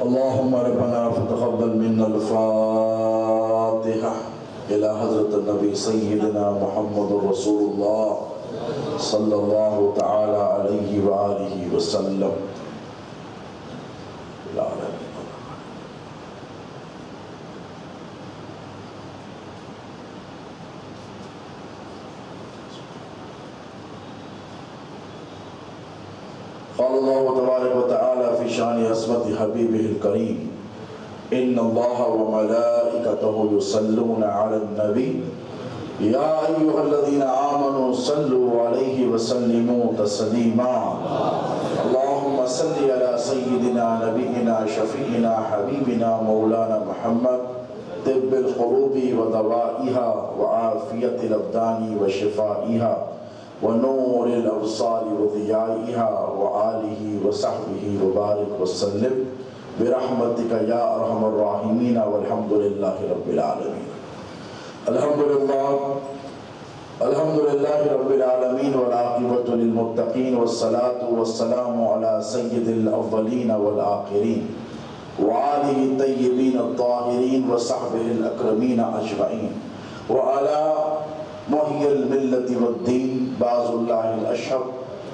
اللهم ربنا فتقبل منا الفاتحة إلى حضرة النبي سيدنا محمد رسول الله صلى الله تعالى عليه وآله وسلم. قال الله تبارك وتعالى في شان عصمة حبيبه الكريم إن الله وملائكته يصلون على النبي يا أيها الذين آمنوا صلوا عليه وسلموا تسليما. اللهم صل على سيدنا نبينا شفيعنا حبيبنا مولانا محمد طب القلوب ودوائها وعافية الأبدان وشفائها ونور الأبصار وضيائها وآله وصحبه وبارك وسلم برحمتك يا أرحم الراحمين والحمد لله رب العالمين. الحمد لله رب العالمين والعاقبة للمتقين والصلاة والسلام على سيد الأولين والآخرين وآله الطيبين الطاهرين وصحبه الأكرمين أجمعين وعلى محيي الملة والدين باز الله الأشهر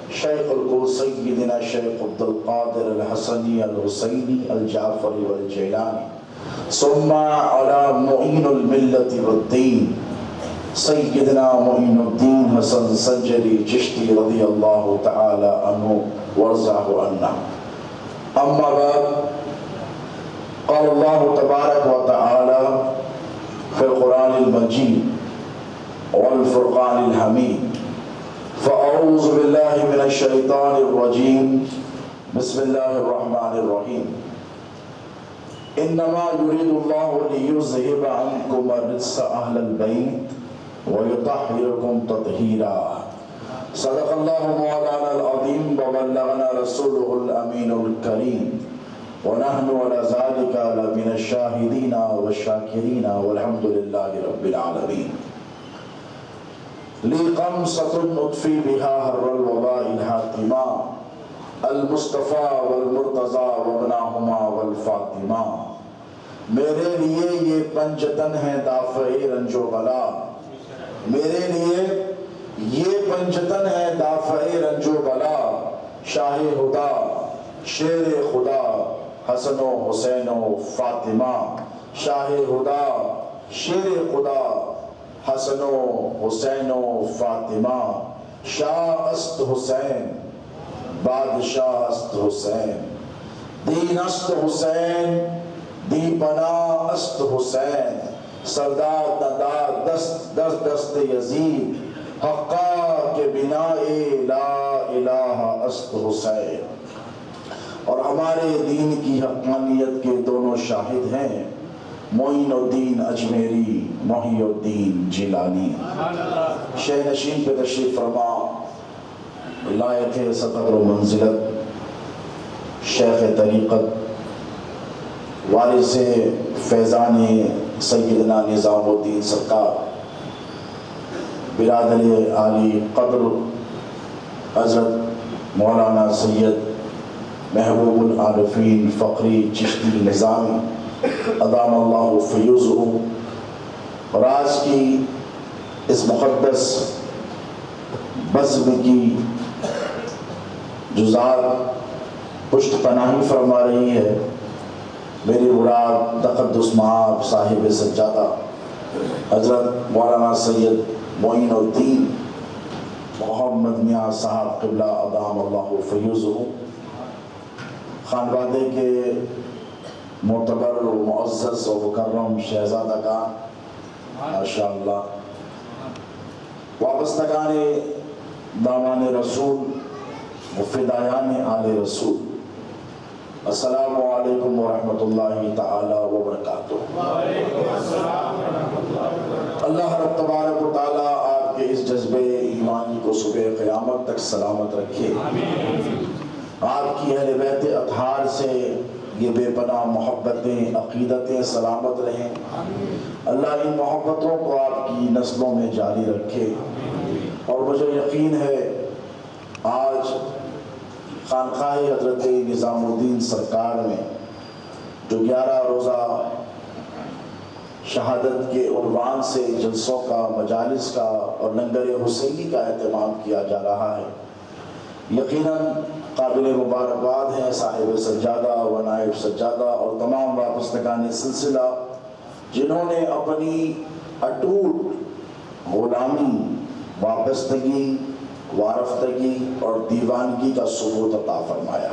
شيخ القول سيدنا شيخ عبد القادر الحسني الحسيني الجعفري والجيلاني ثم على معين الملة والدين سيدنا معين الدين حسن سنجري چشتی رضي الله تعالى عنه وارضاه عنا. أما بعد قال الله تبارك وتعالى في القرآن المجيد والفرقان الحميد فأعوذ بالله من الشيطان الرجيم بسم الله الرحمن الرحيم إنما يريد الله ليذهب عنكم الرجس أهل البيت ويطهركم تطهيرا. صدق الله مولانا العظيم وبلغنا رسوله الأمين الكريم ونحن على ذلك لمن الشاهدين والشاكرين والحمد لله رب العالمين. لي قمصة أطفي بها هر الوباء الحاتمة المصطفى والمرتضى وابناهما والفاطمہ. میرے لیے یہ پنجتن ہے دافع رنج و بلا، میرے لیے یہ پنجتن ہے دافع رنج و بلا. شاہ خدا شیر خدا حسن و حسین و فاطمہ. شاہ خدا شیر خدا حسن و حسین و فاطمہ. شاہ است حسین بادشاہ است حسین دین است حسین دی پناہ است حسین. سردار ندار دست دست یزید حقا کے بنا لا الہ است حسین. اور ہمارے دین کی حقانیت کے دونوں شاہد ہیں معین الدین اجمیری محی الدین جیلانی. شہ نشین پہ تشریف فرما لائق صدر و منزلت شیخ طریقت وارث فیضان سیدنا نظام الدین سرکار برادر عالی قدر حضرت مولانا سید محبوب العارفین فقری چشتی نظامی ادام اللہ فیوزہ. اور آج کی اس مقدس بزم کی جزات پشت پناہی فرما رہی ہے میری مراد تقدس مآب صاحب سجادہ حضرت مولانا سید معین الدین محمد میاں صاحب قبلہ ادام اللہ فیوزہ. خانوادے کے معتبر و معزز و مکرم شہزادہ کا ماشاءاللہ وابستگان دامان رسول مفدایان آل رسول السلام علیکم ورحمۃ اللہ تعالی وبرکاتہ. اللہ رب تبارک و تعالی آپ کے اس جذبے ایمانی کو صبح قیامت تک سلامت رکھے. آپ کی اہل بیت اطہار سے یہ بے پناہ محبتیں عقیدتیں سلامت رہیں. اللہ ان محبتوں کو آپ کی نسلوں میں جاری رکھے. اور مجھے یقین ہے آج خانقاہ حضرت نظام الدین سرکار میں جو 11 روزہ شہادت کے عنوان سے جلسوں کا، مجالس کا اور لنگر حسینی کا اہتمام کیا جا رہا ہے، یقیناً قابل مبارکباد ہیں صاحب سجادہ و نائب سجادہ اور تمام وابستگان سلسلہ، جنہوں نے اپنی اٹوٹ غلامی، وابستگی، وارفتگی اور دیوانگی کا ثبوت عطا فرمایا۔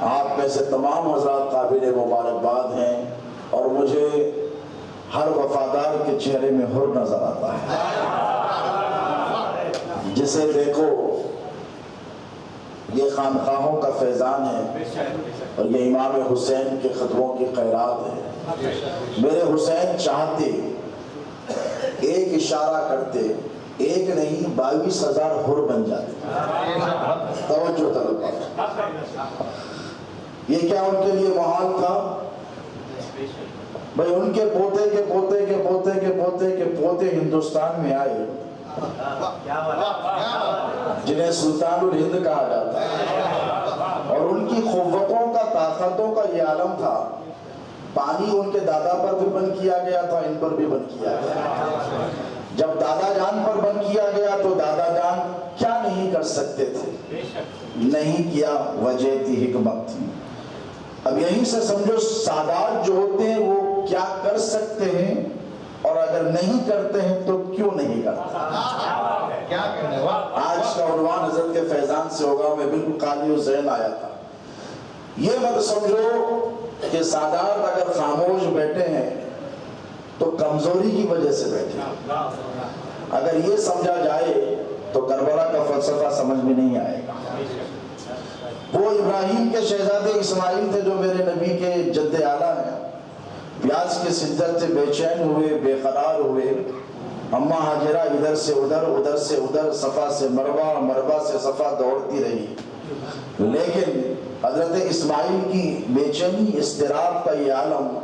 آپ میں سے تمام حضرات قابل مبارکباد ہیں اور مجھے ہر وفادار کے چہرے میں حر نظر آتا ہے۔ جسے دیکھو یہ خانقاہوں کا فیضان ہے اور یہ امام حسین کے خطبوں کی خیرات ہے۔ میرے حسین چاہتے، ایک اشارہ کرتے، ایک نہیں 22,000 حر بن جاتے۔ توجہ طلب، یہ کیا ان کے لیے محال تھا؟ بھئی ان کے پوتے کے پوتے کے پوتے کے پوتے کے پوتے ہندوستان میں آئے، جنہیں سلطان الہند کہا جاتا ہے، اور ان کی قوتوں کا، طاقتوں کا یہ عالم تھا۔ پانی ان کے دادا پر بھی بند کیا گیا تھا، ان پر بھی بند کیا گیا۔ جب دادا جان پر بند کیا گیا تو دادا جان کیا نہیں کر سکتے تھے؟ نہیں کیا، وجہ تھی، حکمت تھی۔ اب یہیں سے سمجھو سادات جو ہوتے ہیں وہ کیا کر سکتے ہیں، اور اگر نہیں کرتے ہیں تو کیوں نہیں کرتے۔ آج کا عنوان حضرت کے فیضان سے ہوگا، میں بالکل قالی و ذہن آیا تھا۔ یہ مت سمجھو کہ سادات اگر خاموش بیٹھے ہیں تو کمزوری کی وجہ سے بیٹھے ہیں۔ اگر یہ سمجھا جائے تو کربلا کا فلسفہ سمجھ میں نہیں آئے گا۔ وہ ابراہیم کے شہزادے اسماعیل تھے جو میرے نبی کے جد اعلیٰ ہیں، پیاس کے شدت سے بے چین ہوئے، بے قرار ہوئے۔ اماں ہاجرہ ادھر سے ادھر، ادھر سے ادھر، صفا سے مروہ، مروہ سے صفا دوڑتی رہی، لیکن حضرت اسماعیل کی بے چینی، اضطراب کا یہ عالم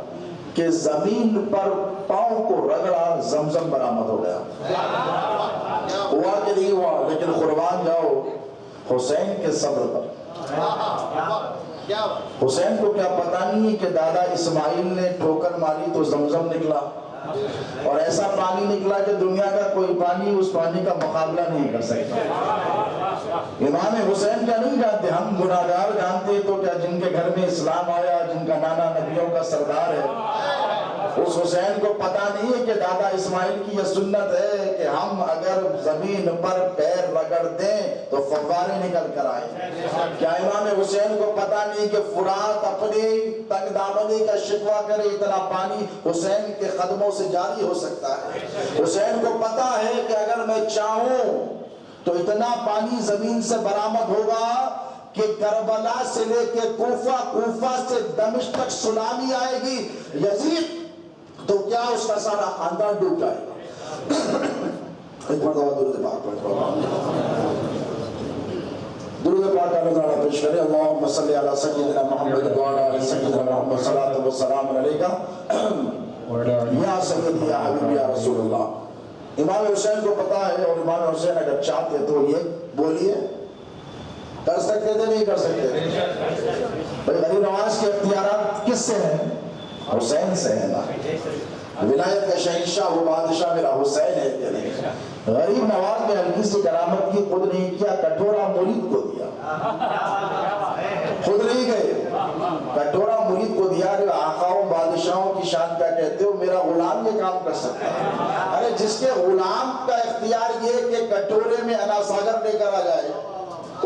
کہ زمین پر پاؤں کو رگڑا، زمزم برآمد ہو گیا۔ ہوا کہ نہیں ہوا، لیکن قربان جاؤ حسین کے صبر پر۔ حسین کو کیا پتہ نہیں ہے کہ دادا اسماعیل نے ٹھوکر ماری تو زمزم نکلا، اور ایسا پانی نکلا کہ دنیا کا کوئی پانی اس پانی کا مقابلہ نہیں کر سکتا۔ امام حسین کا نہیں جانتے، ہم گناہگار جانتے، تو کیا جن کے گھر میں اسلام آیا، جن کا نانا نبیوں کا سردار ہے، اس حسین کو پتہ نہیں ہے کہ دادا اسماعیل کی یہ سنت ہے کہ ہم اگر زمین پر پیر رگڑ دیں تو فوارے نکل کر آئیں۔ کیا امام حسین کو پتہ نہیں کہ فرات اپنی تنگ دامنی کا شکوہ کرے، اتنا پانی حسین کے قدموں سے جاری ہو سکتا ہے؟ حسین کو پتہ ہے کہ اگر میں چاہوں تو اتنا پانی زمین سے برآمد ہوگا کہ کربلا سے لے کے کوفہ، کوفہ سے دمشق تک سونامی آئے گی، یزید تو کیا اس کا سارا خاندان ڈوب جائے گا۔ ایک مرتبہ درود پاک پڑھو، درود پاک کا نظارہ پیش کریں۔ اللہم صلی علی سیدنا محمد وعلی آل سیدنا محمد، صلاۃ و سلام علیکہ یا سیدی یا حبیبی یا رسول اللہ۔ امام حسین کو پتا ہے، اور امام حسین اگر چاہتے تو یہ بولیے کر سکتے تھے، نہیں کر سکتے تھے؟ بھئی غریب نواز کے اختیارات کس سے ہیں؟ حسین سے ہے نا۔ ولایت کا شہنشاہ وہ بادشاہ میرا حسین ہے کہ نہیں؟ غریب نواز نے ہلکی سی کرامت کی، خود نہیں کیا، کٹورا مرید کو دیا، خود نہیں گئے، کٹورا مرید کو دیا۔ جو آقاؤں بادشاہوں کی شان کیا کہتے ہو، میرا غلام یہ کام کر سکتا ہے؟ ارے جس کے غلام کا اختیار یہ کہ کٹورے میں انا ساگر لے کر آ جائے،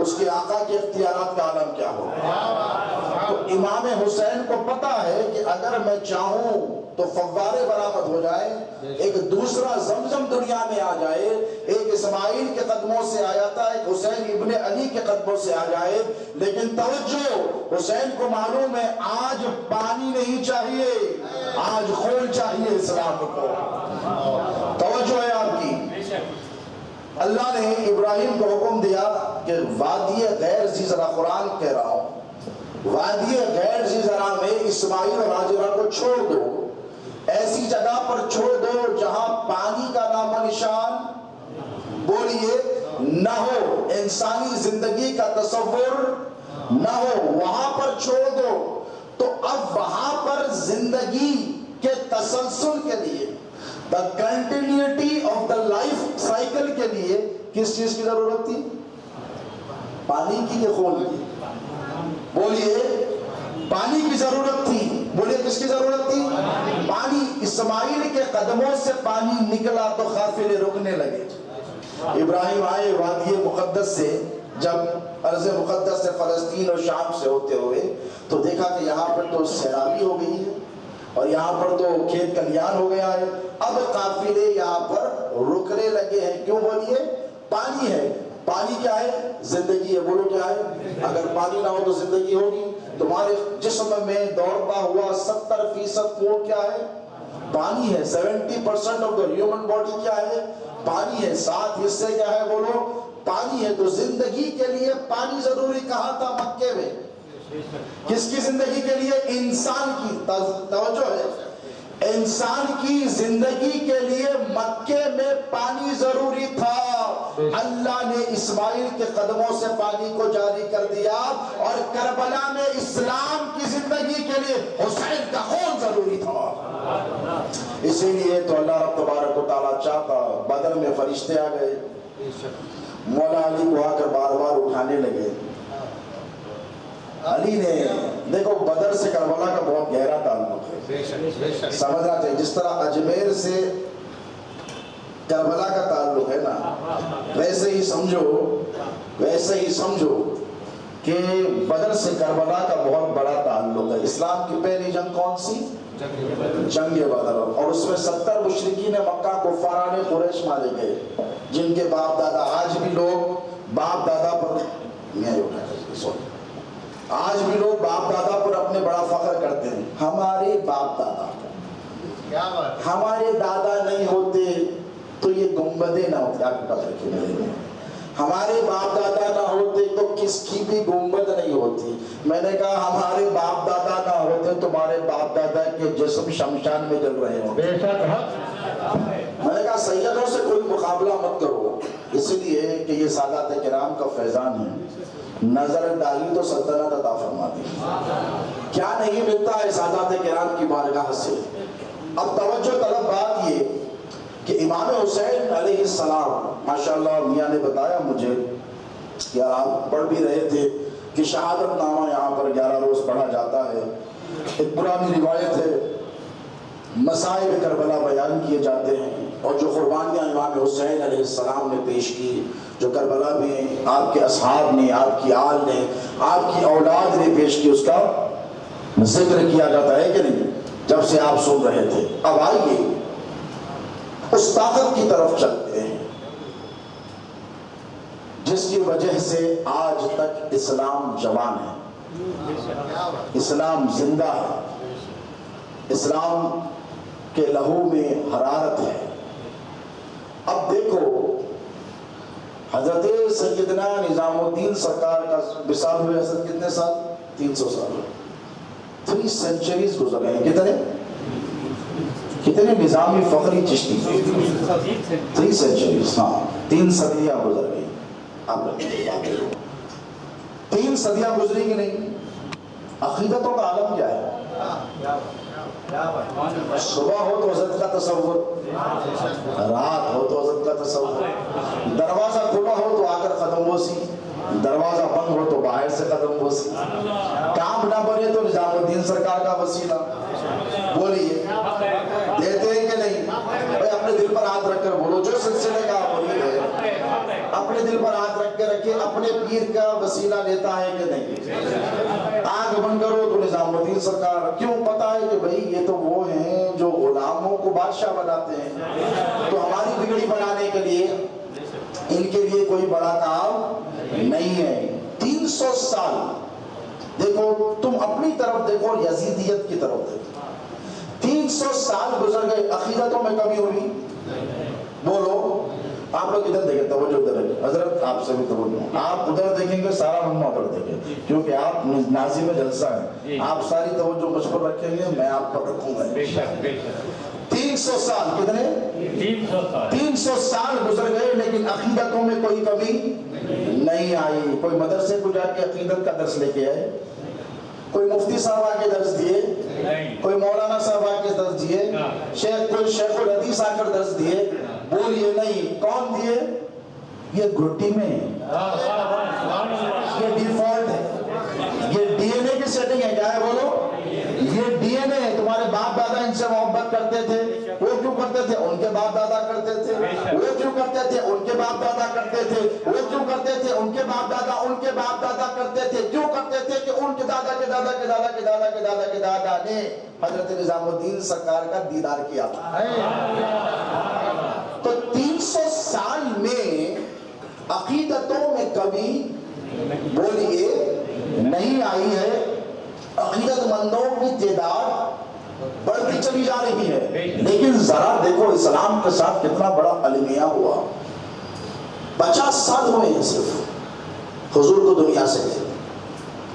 اس کے آقا کے اختیارات کا عالم کیا ہو؟ تو امام حسین کو پتا ہے کہ اگر میں چاہوں تو فوارے برآمد ہو جائے، ایک دوسرا زمزم دنیا میں آ جائے، ایک اسماعیل کے قدموں سے آیا تھا، ایک حسین ابن علی کے قدموں سے آ جائے، لیکن توجہ، حسین کو معلوم ہے آج پانی نہیں چاہیے، آج خون چاہیے اسلام کو۔ توجہ ہے آپ کی۔ اللہ نے ابراہیم کو حکم دیا کہ وادی غیر زیزرہ، قرآن کہہ رہا ہوں، وادی غیر زیزرہ میں اسماعیل اور ہاجرہ کو چھوڑ دو، ایسی جگہ پر چھوڑ دو جہاں پانی کا نام و نشان بولیے نہ ہو، انسانی زندگی کا تصور نہ ہو، وہاں پر چھوڑ دو۔ تو اب وہاں پر زندگی کے تسلسل کے لیے، the continuity of the life cycle کے لیے کس چیز کی ضرورت تھی؟ پانی کی کہ خون کی؟ بولیے، پانی کی ضرورت تھی۔ بولیے کس کی ضرورت تھی؟ پانی۔ اسماعیل کے قدموں سے پانی نکلا تو قافلے رکنے لگے۔ ابراہیم آئے وادی مقدس سے، جب ارض مقدس سے فلسطین اور شام سے ہوتے ہوئے تو دیکھا کہ یہاں پر تو سیرابی ہو گئی ہے اور یہاں پر تو کھیت کھلیان ہو گیا ہے، اب قافلے یہاں پر رکنے لگے ہیں۔ کیوں؟ بولیے، پانی ہے۔ پانی کیا ہے؟ زندگی ہے۔ بولو کیا ہے؟ اگر پانی نہ ہو تو زندگی ہوگی؟ تمہارے جسم میں دوڑتا ہوا 70% خون کیا ہے؟ پانی ہے۔ 70% آف دا ہیومن باڈی کیا ہے؟ پانی ہے۔ 7 حصے کیا ہے؟ بولو، پانی ہے۔ تو زندگی کے لیے پانی ضروری کہاں تھا؟ مکے میں۔ کس کی زندگی کے لیے؟ انسان کی۔ توجہ ہے، انسان کی زندگی کے لیے مکے میں پانی ضروری تھا۔ اللہ نے اسماعیل کے قدموں سے پانی کو جاری کر دیا، اور کربلا میں اسلام کی زندگی کے لیے حسین کا خون ضروری تھا۔ اسی لیے تو اللہ رب تبارک و تعالیٰ چاہتا، بدر میں فرشتے آ گئے، مولا علی کو آ کر بار بار اٹھانے لگے۔ علی نے دیکھو، بدر سے کربلا کا بہت گہرا تعلق ہے، سمجھنا چاہیے۔ جس طرح اجمیر سے کربلا کا تعلق ہے نا، ویسے ہی سمجھو کہ بدر سے کربلا کا بہت بڑا تعلق ہے۔ اسلام کی پہلی جنگ کون سی؟ جنگ بدر، اور اس میں 70 مشرکین مکہ کفاران قریش مارے گئے، جن کے باپ دادا، آج بھی لوگ باپ دادا پر باپ دادا پر اپنے بڑا فخر کرتے ہیں۔ ہمارے باپ دادا، ہمارے دادا نہیں ہوتے تو یہ گنبدیں نہ ہوتی۔ آپ کے پاس رکھے میرے، ہمارے باپ دادا نہ ہوتے تو کس کی بھی گنبد نہیں ہوتی۔ میں نے کہا ہمارے باپ دادا نہ ہوتے تمہارے باپ دادا کے جسم شمشان میں جل رہے ہوتے۔ میں نے کہا سیدوں سے کوئی مقابلہ مت کرو، اس لیے کہ یہ سادات کرام کا فیضان ہے۔ نظر ڈالی تو سلطنت عطا فرما دی۔ کیا نہیں ملتا ہے سادات کرام کی بارگاہ سے؟ اب توجہ طلب بات یہ کہ امام حسین علیہ السلام، ماشاءاللہ میاں نے بتایا مجھے کہ آپ پڑھ بھی رہے تھے کہ شہادت نامہ یہاں پر 11 روز پڑھا جاتا ہے۔ ایک پرانی روایت ہے، مصائب کربلا بیان کیے جاتے ہیں، اور جو قربانیاں امام حسین علیہ السلام نے پیش کی، جو کربلا میں آپ کے اصحاب نے، آپ کی آل نے، آپ کی اولاد نے پیش کی، اس کا ذکر کیا جاتا ہے کہ نہیں، جب سے آپ سن رہے تھے۔ اب آئیے اس طاقت کی طرف چلتے ہیں جس کی وجہ سے آج تک اسلام جوان ہے، اسلام زندہ ہے، اسلام کے لہو میں حرارت ہے۔ اب دیکھو، حضرت سیدنا نظام الدین سرکار کا وصال ہوئے حضرت کتنے سال؟ 300 سال، 3 سینچریز گزر گئے ہیں۔ کتنے نظامی فخری چشتی؟ 3 سینچریز، ہاں 3 صدیاں گزر گئی۔ آپ 3 صدیاں گزری کہ نہیں؟ عقیدتوں کا عالم کیا ہے؟ صبح ہو تو حضرت کا تصور، رات ہو تو حضرت کا تصور، دروازہ کھلا ہو تو آ کر قدم بوسی، دروازہ بند ہو تو باہر سے قدم بوسی، کام نہ بنے تو نظام الدین سرکار کا وسیلہ۔ بولیے دیتے ہیں کہ نہیں؟ بھائی اپنے دل پر ہاتھ رکھ کر بولو، جو سلسلے کا مرید ہے اپنے دل پر ہاتھ رکھ کے رکھے، اپنے پیر کا وسیلہ لیتا ہے کہ نہیں؟ آنکھ بند کرو تو نظام الدین سرکار۔ کیوں؟ پتا ہے کہ بھائی یہ تو وہ ہیں جو غلاموں کو بادشاہ بناتے ہیں، تو ہماری بگڑی بنانے کے لیے ان کے لیے کوئی بڑا کام نہیں ہے۔ 300 سال دیکھو، تم اپنی طرف دیکھو اور یزیدیت کی طرف دیکھو، 300 سال گزر گئے، عقیدتوں میں کمی ہوئی؟ بولو۔ آپ لوگ ادھر دیکھیں، توجہ ادھر ہے، حضرت آپ سے بھی توجہ، آپ ادھر دیکھیں گے سارا مما ادھر دیکھیں، کیونکہ آپ ناظم جلسہ ہیں، آپ ساری توجہ مجھ پر رکھیں گے، میں آپ پر رکھوں گا۔ 300 سال، کتنے؟ 300 سال گزر گئے، لیکن عقیدتوں میں کوئی کمی نہیں آئی۔ کوئی مدرسے کو جا کے عقیدت کا درس لے کے آئے؟ کوئی مفتی صاحب آ کے درس دیے, کوئی مولانا صاحب آ کے درس دیے, کوئی شیخ الحدیث آ کر درس دیے, بولیے نہیں. کون دیے؟ یہ گھٹی میں, یہ ڈیفالٹ ہے, یہ ڈی این اے کی سیٹنگ ہے. کیا ہے بولو؟ یہ ڈی این اے. تمہارے باپ دادا ان سے محبت کرتے تھے, وہ کیوں کرتے تھے؟ ان کے باپ دادا کرتے تھے. وہ کیوں کرتے تھے؟ ان کے باپ دادا کرتے تھے. وہ کیوں کرتے تھے؟ ان کے باپ دادا ان کے باپ دادا کرتے تھے. کیوں کرتے تھے؟ کہ ان کے دادا کے دادا کے دادا کے دادا کے دادا کے دادا نے حضرت نظام الدین سرکار کا دیدار کیا تھا. تو 300 سال میں عقیدتوں میں کمی بولیے نہیں آئی ہے. عقیدت مندوں کی تعداد بڑھتی چلی جا رہی ہے. لیکن ذرا دیکھو اسلام کے ساتھ کتنا بڑا المیہ ہوا. 50 سال ہوئے ہیں صرف حضور کو دنیا سے گئے.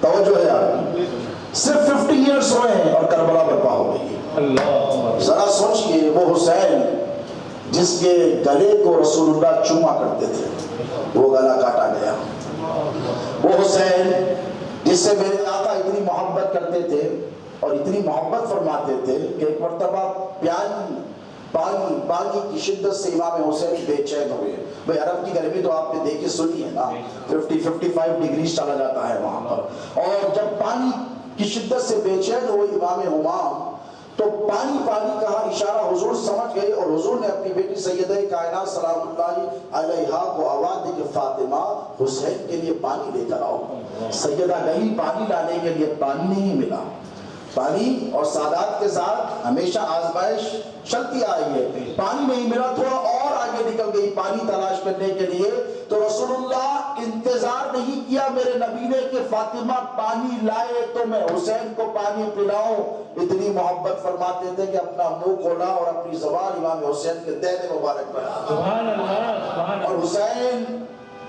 توجہ ہے آپ کی, صرف 50 ایئرس ہوئے ہیں اور کربلا برپا ہو گئی. ذرا سوچئے, وہ حسین جس کے گلے کو رسول اللہ چوما کرتے تھے, وہ گلا کاٹا گیا. وہ حسین جس سے میرے آقا اتنی محبت کرتے تھے اور اتنی محبت فرماتے تھے کہ ایک مرتبہ پانی کی شدت سے امام حسین بے چین ہوئے. بھئی عرب کی گرمی تو آپ نے دیکھی سنی ہے نا, 50-55 ڈگری چلا جاتا ہے وہاں پر. اور جب پانی کی شدت سے بے چین ہوئے امام ہمام, تو پانی کہا, اشارہ حضور سمجھ گئے, اور حضور نے اپنی بیٹی سیدہ کائنات سلام اللہ علیہا کو آواز دی کہ فاطمہ حسین کے لیے پانی لے کر آؤ. سیدہ گئی پانی لانے کے لیے, پانی نہیں ملا. پانی اور سادات کے ساتھ ہمیشہ آزمائش چلتی آئی ہے. پانی نہیں ملا, تھوڑا اور آگے نکل گئی پانی تلاش کرنے کے لیے. تو رسول اللہ انتظار نہیں کیا میرے نبی نے کہ فاطمہ پانی لائے تو میں حسین کو پانی پلاؤں. اتنی محبت فرماتے تھے کہ اپنا منہ کھولا اور اپنی زبان امام حسین کے دہنے مبارک پر, اور حسین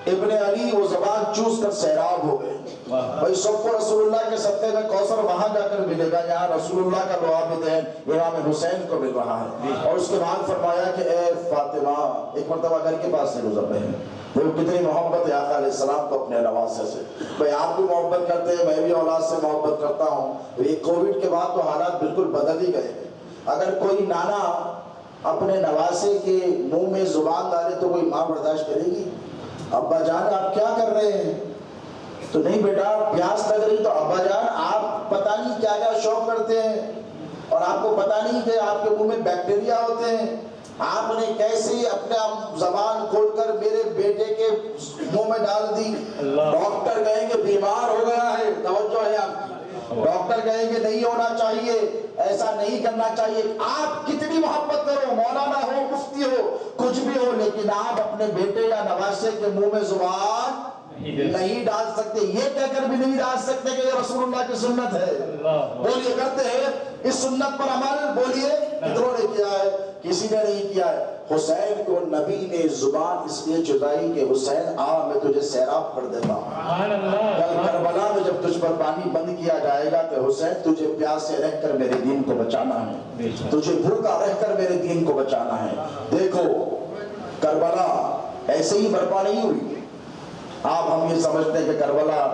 ابن علی وہ زبان چوس کر سیراب ہو گئے. بھائی سب کو رسول اللہ کے صدقے میں کوثر وہاں جا کر ملے گا, یہاں رسول اللہ کا لعاب دین امام حسین کو مل رہا ہے. اور اس کے بعد فرمایا کہ اے فاطمہ, ایک مرتبہ گھر کے پاس سے گزر رہے ہیں, وہ کتنی محبت ہے آقا علیہ السلام کو اپنے نواسے سے. بھائی آپ بھی محبت کرتے ہیں, میں بھی اولاد سے محبت کرتا ہوں. یہ کووڈ کے بعد تو حالات بالکل بدل ہی گئے ہیں. اگر کوئی نانا اپنے نواسے کے منہ میں زبان ڈالے تو کوئی ماں برداشت کرے گی؟ ابا جان آپ کیا کر رہے ہیں؟ تو نہیں بیٹا پیاس لگ رہی. تو ابا جان آپ پتہ نہیں کیا کیا شوق کرتے ہیں, اور آپ کو پتہ نہیں کہ آپ کے منہ میں بیکٹیریا ہوتے ہیں. آپ نے کیسے اپنا زبان کھول کر میرے بیٹے کے منہ میں ڈال دی. ڈاکٹر کہیں گے بیمار ہو گیا ہے. توجہ ہے آپ کی, ڈاکٹر کہیں گے نہیں ہونا چاہیے, ایسا نہیں کرنا چاہیے. آپ کتنی محبت کرو, مولانا ہو, مفتی ہو, کچھ بھی ہو, لیکن آپ اپنے بیٹے یا نواسے کے منہ میں زبان نہیں ڈال سکتے. یہ کہہ کر بھی نہیں ڈال سکتے کہ یہ رسول اللہ کی سنت ہے. بولیے کرتے ہیں اس سنت پر عمل؟ بولیے کتنوں نے کیا ہے؟ کسی نے نہیں کیا ہے. حسین کو نبی نے زبان اس لیے چلائی کہ حسین آ میں تجھے سیراب کر دیتا ہوں. کل کربلا میں جب تجھ پر پانی بند کیا جائے گا کہ حسین تجھے پیاس سے رہ کر میرے دین کو بچانا ہے, تجھے بھوکا رہ کر میرے دین کو بچانا ہے. دیکھو کربلا ایسے ہی برپا نہیں ہوئی. آپ ہم یہ سمجھتے ہیں کہ کربلا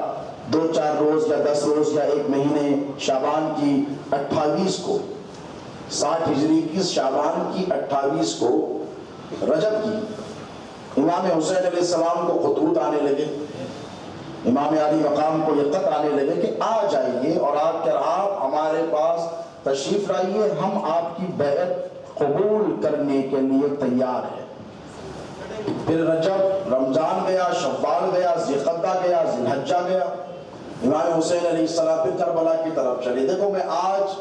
2-4 روز یا 10 روز یا 1 مہینے, شعبان کی 28 کو 60 ہجری کی شعبان کی 28 کو رجب کی امام حسین علیہ السلام کو خطوط آنے لگے, امام علی مقام کو یہ خط آنے لگے کہ آ جائیے اور آپ ہمارے پاس تشریف لائیے, ہم آپ کی بیعت قبول کرنے کے لیے تیار ہیں. پھر رجب, رمضان گیا, شوال گیا, ذوالقعدہ گیا, ذی الحجہ گیا. امام حسین علیہ السلام پھر کربلا کی طرف چلے. دیکھو میں آج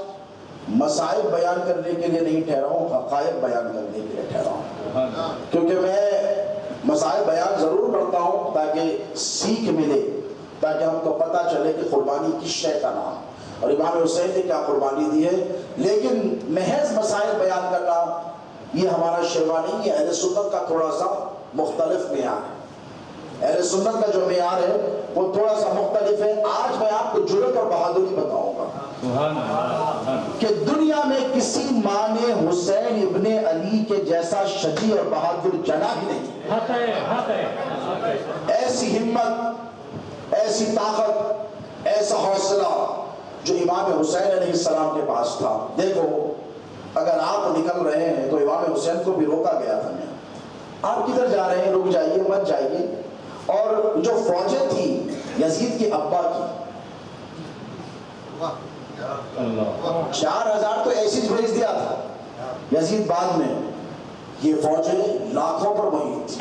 مسائل بیان کرنے کے لیے نہیں ٹھہرا ہوں, حقائق بیان کرنے کے لیے ٹھہرا ہوں. کیونکہ میں مسائل بیان ضرور کرتا ہوں تاکہ سیکھ ملے, تاکہ ہم کو پتہ چلے کہ قربانی کس شے کا نام اور امام حسین نے کیا قربانی دی ہے. لیکن محض مسائل بیان کرنا یہ ہمارا شیوا نہیں ہے. اہل سنت کا تھوڑا سا مختلف معیار ہے. اہل سنت کا جو معیار ہے وہ تھوڑا سا مختلف ہے. آج میں آپ کو جرأت اور بہادری بتاؤں گا کہ دنیا میں کسی ماں نے حسین ابن علی کے جیسا شجی اور بہادر جنا ہی نہیں. ایسی ہمت, ایسی طاقت, ایسا حوصلہ, جو امام حسین علیہ السلام کے پاس تھا. دیکھو اگر آپ نکل رہے ہیں تو امام حسین کو بھی روکا گیا تھا. آپ کدھر جا رہے ہیں؟ رک جائیے، مت جائیے. اور جو فوجیں تھی یزید کے ابا کی 4000 تو ایسی بھیج دیا تھا یزید. بعد میں یہ فوجیں لاکھوں پر بنی تھی.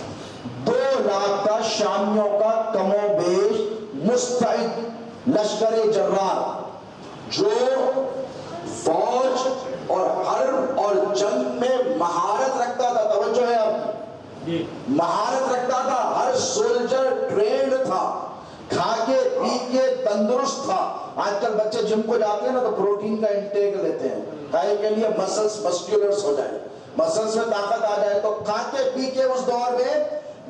2 لاکھ کا شامیوں کا کم و بیش مستعد لشکر جرار جو فوج اور حرب اور جنگ میں مہارت رکھتا تھا. توجہ ہے آپ، مہارت رکھتا تھا. ہر سولجر ٹرینڈ تھا، کھا کے پی کے تندرست تھا. آج کل بچے جم کو جاتے ہیں نا تو پروٹین کا انٹیک لیتے ہیں کھائے کے لیے مسلس مسکیولرز ہو جائے، مسلس میں طاقت آ جائے. تو کھا کے پی کے اس دور میں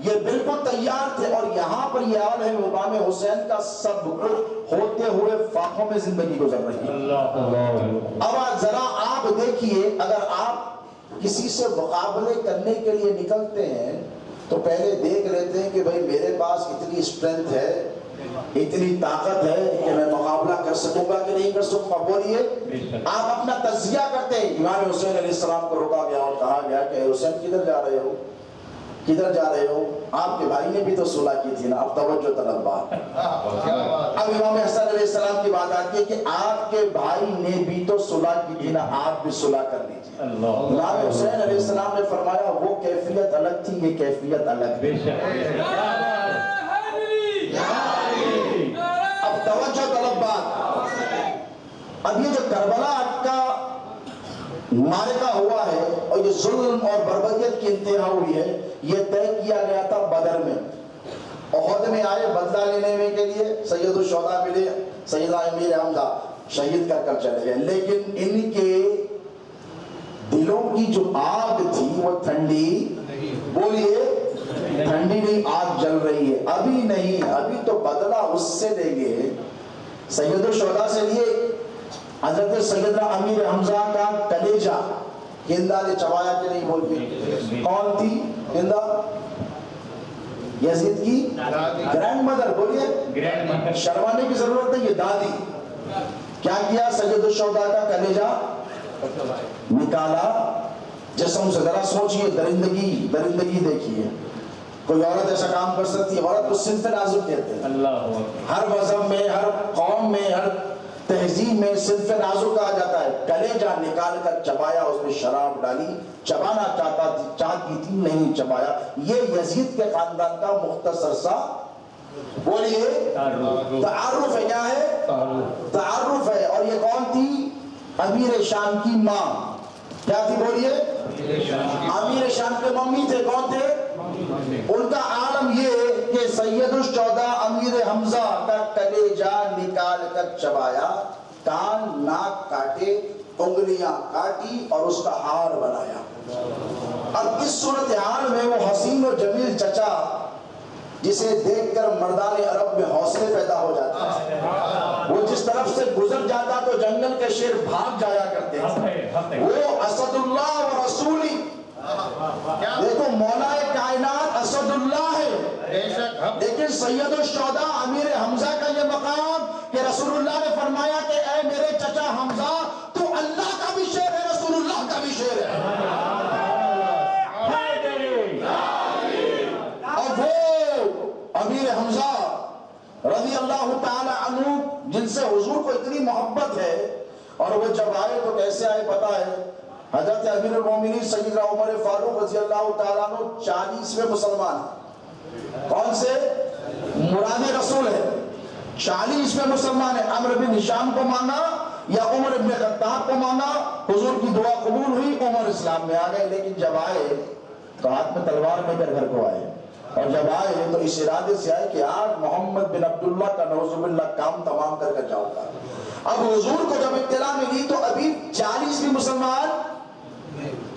یہ بالکل تیار تھے. اور یہاں پر یہ حال ہے امام حسین کا سب کچھ ہوتے ہوئے فاقوں میں زندگی گزر رہی ہے. اب ذرا آپ دیکھیے، اگر آپ کسی سے مقابلے کرنے کے لیے نکلتے ہیں تو پہلے دیکھ لیتے ہیں کہ بھائی میرے پاس اتنی اسٹرینتھ ہے، اتنی طاقت ہے کہ میں مقابلہ کر سکوں گا کہ نہیں کر سکوں گا. بولیے، آپ اپنا تجزیہ کرتے ہیں. امام حسین علیہ السلام کو روکا گیا اور کہا گیا کہ حسین کدھر جا رہے ہو، کدھر جا رہے ہو؟ آپ کے بھائی نے بھی تو صلح کی تھی نا. اب توجہ طلب بات. اب امام حسن علیہ السلام کی بات آتی ہے کہ آپ کے بھائی نے بھی تو صلح کی تھی نا، آپ بھی صلح کر لیجیے. امام حسین علیہ السلام نے فرمایا وہ کیفیت الگ تھی، یہ کیفیت الگ. اب توجہ طلب بات. اب یہ جو کربلا کا معرکہ ہوا ہے اور یہ ظلم اور بربریت کی انتہا ہوئی ہے، یہ طے کیا گیا تھا بدر میں. احد میں آئے بدلہ لینے میں کے لیے، سید الشہداء ملے، سیدنا امیر حمزہ شہید کر چلے گئے. لیکن ان کے دلوں کی جو آگ تھی وہ ٹھنڈی، بولیے ٹھنڈی نہیں، آگ جل رہی ہے. ابھی نہیں، ابھی تو بدلہ اس سے لیں گے. سید الشہداء سے لیے حضرت سیدنا امیر حمزہ کا کلیجہ ہندا نے چبایا کہ نہیں؟ بولیے کون تھی ہندا؟ یزید کی گرینڈ مدر. بولیے، شرمانے کی ضرورت نہیں، یہ دادی. کیا کیا؟ سید الشہداء کا کلیجہ نکالا جسم سے. ذرا سوچئے، درندگی درندگی دیکھیے. کوئی عورت ایسا کام کر سکتی ہے؟ عورت کو صنف نازک کہتے ہیں. ہر مذہب میں، ہر قوم میں، ہر تہذیب میں صنف نازک کہا جاتا ہے. کلیجہ نکال کر چبایا، اس میں شراب ڈالی، چبانا چاہتی تھی، نہیں چبایا. یہ یزید کے خاندان کا مختصر سا، بولیے تعارف ہے. کیا ہے؟ تعارف ہے. اور یہ کون تھی؟ امیر شام کی ماں. کیا تھی؟ بولیے. امیر شام کے ممی تھے. کون تھے؟ ان کا عالم یہ کہ سید الشہداء امیر حمزہ کا کلیجہ نکال کر چبایا، کان ناک کاٹے، انگلیاں کاٹی اور اس کا ہار بنایا. اب اس صورتحال میں وہ حسین و جمیل چچا جسے دیکھ کر مردان عرب میں حوصلے پیدا ہو جاتے ہیں، وہ جس طرف سے گزر جاتا تو جنگل کے شیر بھاگ جایا کرتے ہیں. وہ اسد اللہ و رسولی، دیکھو مولا کائنات اسد اللہ ہے، لیکن سید الشہداء امیر حمزہ کا یہ مقام کہ رسول اللہ نے فرمایا کہ اے میرے چچا حمزہ تو اللہ کا بھی شیر ہے، رسول اللہ کا بھی شیر ہے. اور وہ امیر حمزہ رضی اللہ تعالی عنہ جن سے حضور کو اتنی محبت ہے، اور وہ جب آئے تو کیسے آئے پتا ہے؟ حضرت امیر المومنین سیدنا عمر فاروق رضی اللہ تعالیٰ عنہ 40ویں مسلمان. کون سے؟ مراد رسول ہے. 40ویں مسلمان ہے. عمرو بن ہشام کو مانگا یا عمر بن خطاب کو مانگا، حضور کی دعا قبول ہوئی، عمر اسلام میں آ گئے. لیکن جب آئے تو ہاتھ میں تلوار لے کر گھر کو آئے، اور جب آئے تو اس ارادے سے آئے کہ آج محمد بن عبداللہ کا نعوذ باللہ کام تمام کر کر جاؤں گا. اب حضور کو جب اطلاع ملی تو ابھی 40ویں مسلمان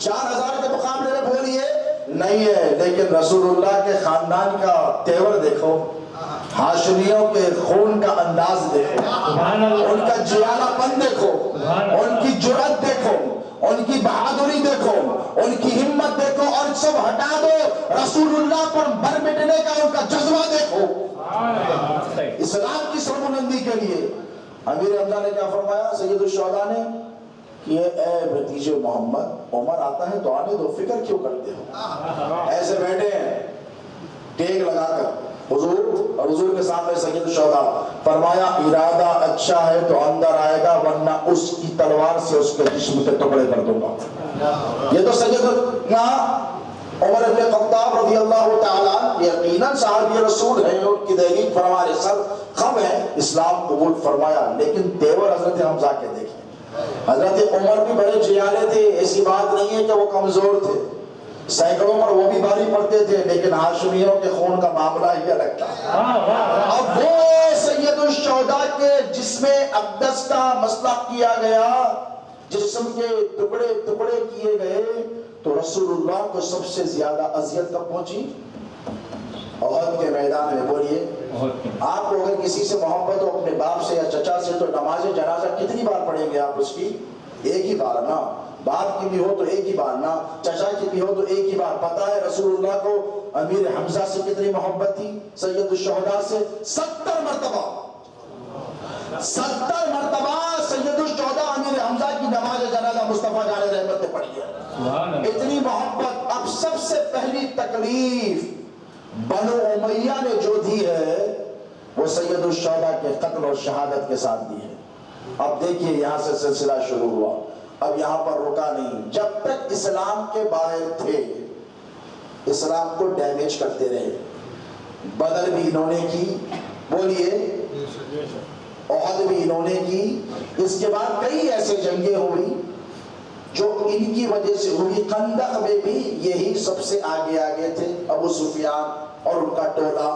4000 کے مقابلے میں بولیے نہیں ہے، لیکن رسول اللہ کے خاندان کا تیور دیکھو، ہاشمیوں کے خون کا انداز دیکھو، ان کا جیالہ پن دیکھو، ان کی جرأت دیکھو، ان کی بہادری دیکھو، ان کی ہمت دیکھو، اور سب ہٹا دو، رسول اللہ پر بر مٹنے کا ان کا جذبہ دیکھو. اسلام کی سربلندی کے لیے امیر حمزہ نے کیا فرمایا سید الشہداء نے کہ اے بھتیجے محمد، عمر آتا ہے تو آنے دو، فکر کیوں کرتے ہو؟ ایسے بیٹھے ہیں ٹیک لگا کر حضور، اور حضور کے سامنے سید الشہداء، فرمایا ارادہ اچھا ہے تو اندر آئے گا ورنہ اس کی تلوار سے اس کے جسم کے ٹکڑے کر دوں گا۔ یہ تو سیدنا عمر بن خطاب رضی اللہ تعالیٰ یقیناً صحابی رسول ہیں، ان کی تحریک فرما سر خم ہے، اسلام قبول فرمایا، لیکن تیور حضرت حمزہ کے دیکھیں۔ حضرت عمر بھی بڑے جیالے تھے، ایسی بات نہیں ہے کہ وہ کمزور تھے، سینکڑوں پر وہ بھی بھاری پڑتے تھے، لیکن ہاشمیوں کے خون کا معاملہ ہی الگ تھا۔ اب وہ سید الشہداء کے جسم اقدس کا مسئلہ کیا گیا، جسم کے ٹکڑے ٹکڑے کیے گئے، تو رسول اللہ کو سب سے زیادہ اذیت کب پہنچی؟ احد کے میدان میں۔ بولیے آپ کو اگر کسی سے محبت ہو، اپنے باپ سے یا چچا سے، تو نماز جنازہ کتنی بار پڑھیں گے آپ اس کی؟ ایک ہی بار نا۔ باپ کی بھی ہو تو ایک ہی بار نا، چچا کی بھی ہو تو ایک ہی بار۔ پتہ ہے رسول اللہ کو امیر حمزہ سے کتنی محبت تھی؟ سید الشہداء سے 70 مرتبہ 70 مرتبہ سید الشہداء امیر حمزہ کی نماز جنازہ مصطفیٰ جان رحمت نے پڑھی ہے۔ اتنی محبت۔ اب سب سے پہلی تکلیف بنو امیہ نے جو دی ہے وہ سید الشہداء کے قتل اور شہادت کے ساتھ دی ہے۔ اب دیکھیے یہاں سے سلسلہ شروع ہوا، اب یہاں پر رکا نہیں، جب تک اسلام کے باہر تھے اسلام کو ڈیمیج کرتے رہے۔ بدر بھی انہوں نے کی، بولیے احد بھی انہوں نے کی، اس کے بعد کئی ایسے جنگیں ہوئی جو ان کی وجہ سے ہوئی۔ خندق میں بھی یہی سب سے آگے تھے، ابو سفیان اور ان کا ٹولہ،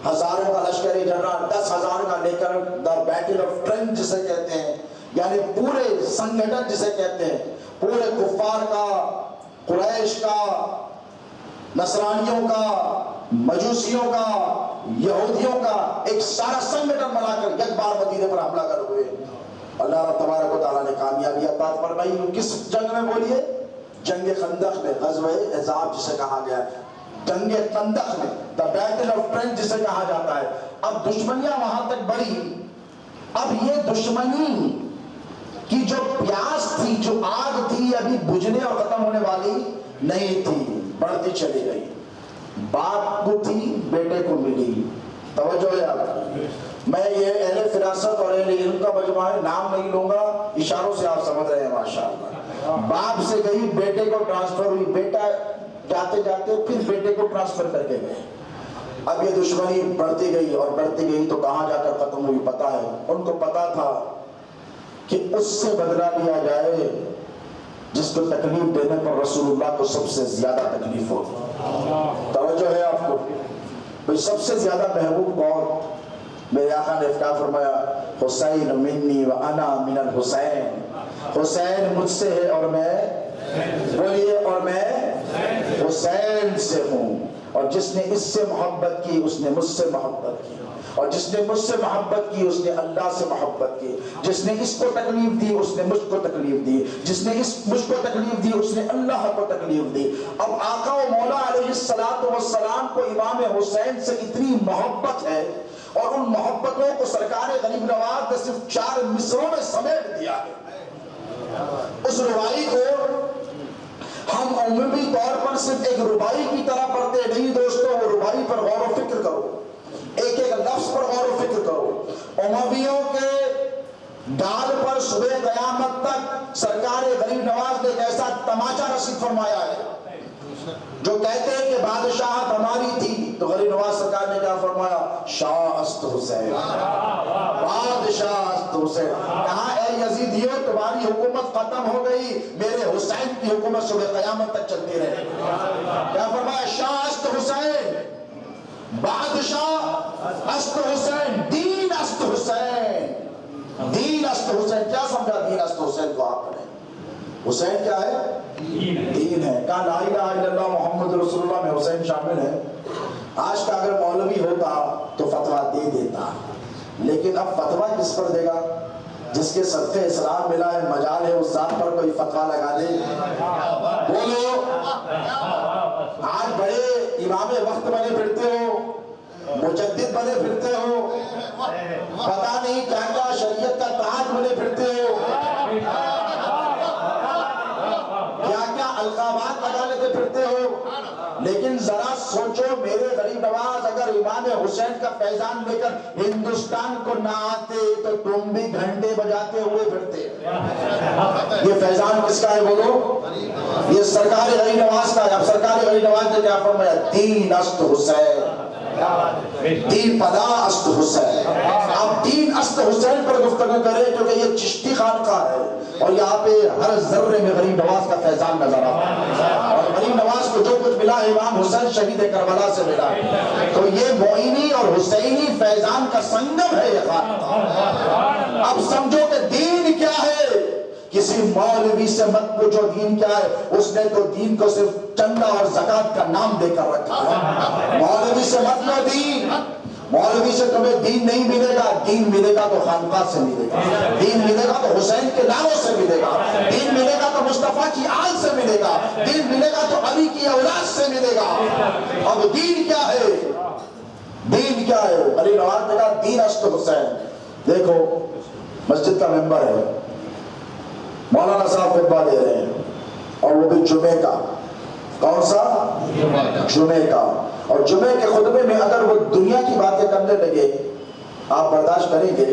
ہزاروں کا لشکر جنرل 10,000 کا لے کر دا بیٹل آف ٹرینچ جسے کہتے ہیں، یعنی پورے سنگھٹن جسے کہتے ہیں، پورے کفار کا، قریش کا، نصرانیوں کا، مجوسیوں کا، یہودیوں کا ایک سارا سنگھٹن بنا کر یک بار مدینے پر حملہ کر ہوئے۔ اللہ تبارک و تعالیٰ نے کامیابی عطا فرمائی۔ کس جنگ میں؟ بولیے جنگ خندق میں، غزوہ احزاب جسے کہا گیا ہے، جنگ خندق میں، دا بیٹل آف ٹرینچ جسے کہا جاتا ہے۔ اب دشمنیاں وہاں تک بڑھی، اب یہ دشمنی کی جو پیاس تھی، جو آگ تھی، ابھی بجھنے اور ختم ہونے والی نہیں تھی، بڑھتی چلی گئی۔ باپ کو تھی، بیٹے کو ملی۔ توجہ ہے آپ، میں یہ اہل فراست اور اہل علم کا مجموعہ ہے، نام نہیں لوں گا، اشاروں سے آپ سمجھ رہے ہیں ماشاءاللہ۔ باپ سے گئی، بیٹے کو ٹرانسفر ہوئی، بیٹا جاتے جاتے پھر بیٹے کو ٹرانسفر کر کے گئے۔ اب یہ دشمنی بڑھتی گئی اور بڑھتی گئی تو کہاں جا کر ختم ہوئی پتہ ہے؟ ان کو پتا تھا کہ اس سے بدلہ لیا جائے جس کو تکلیف دینے پر رسول اللہ کو سب سے زیادہ تکلیف ہو۔ توجہ ہے آپ کو؟ بھئی سب سے زیادہ محبوب کون؟ میرے آقا نے کیا فرمایا؟ حسین منی و انا من الحسین، حسین مجھ سے ہے اور میں، بولیے اور میں حسین سے ہوں، اور جس نے اس سے محبت کی اس نے مجھ سے محبت کی، اور جس نے مجھ سے محبت کی اس نے اللہ سے محبت کی، جس نے اس کو تکلیف دی اس نے مجھ کو تکلیف دی، جس نے مجھ کو تکلیف دی اس نے اللہ کو تکلیف دی۔ اب آقا و مولا علیہ السلام کو امام حسین سے اتنی محبت ہے، اور ان محبتوں کو سرکار غریب نواز نے صرف 4 مصروں میں سمیٹ دیا ہے۔ اس ربائی کو ہم عمومی طور پر صرف ایک ربائی کی طرح پڑھتے نہیں دوستو، وہ ربائی پر غور و فکر کرو، ایک ایک لفظ پر غور و فکر کرو۔ امویوں کے ڈال پر صبح قیامت تک سرکار غریب نواز نے ایک ایسا تماچا رسید فرمایا ہے، جو کہتے ہیں کہ بادشاہت ہماری تھی، تو غریب نواز سرکار نے کیا فرمایا؟ شاہ است حسین، بادشاہ است حسین۔ کہا اے یزیدیو تمہاری حکومت ختم ہو گئی، میرے حسین کی حکومت صبح قیامت تک چلتی رہے۔ کیا فرمایا؟ شاہ است حسین، بادشاہ است حسین، دین است حسین، دین است حسین۔ کیا سمجھا دین است حسین کو آپ نے؟ حسین کیا ہے؟ دین ہے۔ کہا لا الہ الا اللہ محمد رسول اللہ میں حسین شامل ہے۔ آج کا اگر مولوی ہوتا تو فتویٰ دے دیتا، لیکن اب فتویٰ کس پر دے گا؟ جس کے صدقے اسلام ملا ہے، مجال ہے اس ذات پر کوئی فتویٰ لگا دے؟ بولو، آج بڑے امام وقت بنے پھرتے ہو، مجدد بنے پھرتے ہو، پتہ نہیں کیا کیا شریعت کا تاج بنے پھرتے ہو، کیا کیا القابات لگا لیتے پھرتے ہو، لیکن ذرا سوچو میرے غریب نواز اگر امام حسین کا فیضان لے کر ہندوستان کو نہ آتے تو تم بھی گھنٹے بجاتے ہوئے پھرتے۔ یہ فیضان کس کا ہے بولو؟ یہ سرکار غریب نواز کا ہے۔ اب سرکار غریب نواز نے کیا فرمایا؟ دین است حسین، دین پدا است حسین۔ اب دین است حسین پر گفتگو کریں کیونکہ یہ چشتی خانقاہ ہے اور یہاں پہ ہر ذرے میں غریب نواز کا فیضان نظر آتا ہے، اور غریب نواز کو جو کچھ ملا امام حسین شہید کربلا سے ملا، تو یہ معینی اور حسینی فیضان کا سنگم ہے یہ خانقاہ۔ اب سمجھو کہ دین کیا ہے، کسی مولوی سے مت پوچھو دین کیا ہے، اس نے تو دین کو صرف چندہ اور زکوٰۃ کا نام دے کر رکھا ہے۔ مولوی سے مت لو دین، مولوی سے تمہیں دین نہیں ملے گا، دین ملے گا تو خانقاہ سے ملے گا، دین ملے گا تو حسین کے ناموں سے ملے گا، دین ملے گا تو مصطفیٰ کی آل سے ملے گا، دین ملے گا تو علی کی اولاد سے ملے گا۔ اب دین کیا ہے؟ دین کیا ہے؟ علی نواز نے کہا دین است حسین۔ دیکھو مسجد کا ممبر ہے، مولانا صاحب خطبہ دے رہے ہیں اور وہ بھی جمعے کا، کون سا؟ جمعے کا، اور جمعے کے خطبے میں اگر وہ دنیا کی باتیں کرنے لگے آپ برداشت کریں گے؟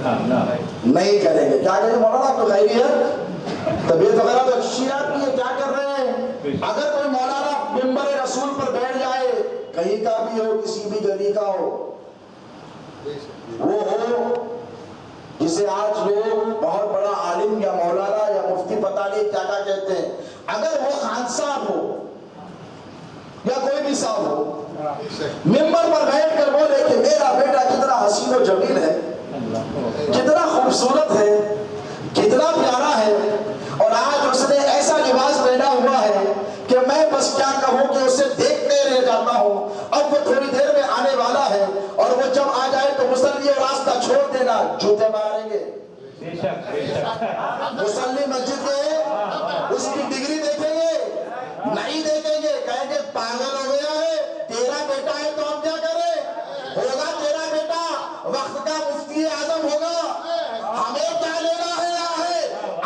نہیں کریں گے۔ کیا کہیں گے؟ مولانا تو خیریت، طبیعت وغیرہ تو اچھی آتی ہے، کیا کر رہے ہیں؟ اگر کوئی مولانا ممبر رسول پر بیٹھ جائے، کہیں کا بھی ہو، کسی بھی گلی کا ہو، وہ ہو جسے آج لوگ بہت بڑا عالم یا مولانا یا مفتی پتہ نہیں کیا کیا کہتے ہیں، اگر وہ خان صاحب ہو یا کوئی بھی صاحب ہو، ممبر پر بیٹھ کر بولے کہ میرا بیٹا کتنا حسین و جمیل ہے، کتنا خوبصورت ہے، کتنا پیارا ہے، اور آج اس نے ایسا لباس پہنا ہوا ہے کہ میں بس کیا کہوں کہ اسے دیکھتے رہ جاتا ہوں، اب وہ تھوڑی دیر میں آنے والا ہے اور وہ جب آ جائے تو مصلی اور راستہ چھوڑ دینا، جوتے ماریں گے۔ مصلی مسجد کے اس کی ڈگری دیکھیں گے؟ نہیں دیکھیں گے، کہیں گے پاگل ہو گیا ہے، تیرا بیٹا ہے تو ہم کیا کریں؟ ہوگا تیرا بیٹا وقت کا مفتی اعظم ہوگا، ہمیں کیا لینا ہے؟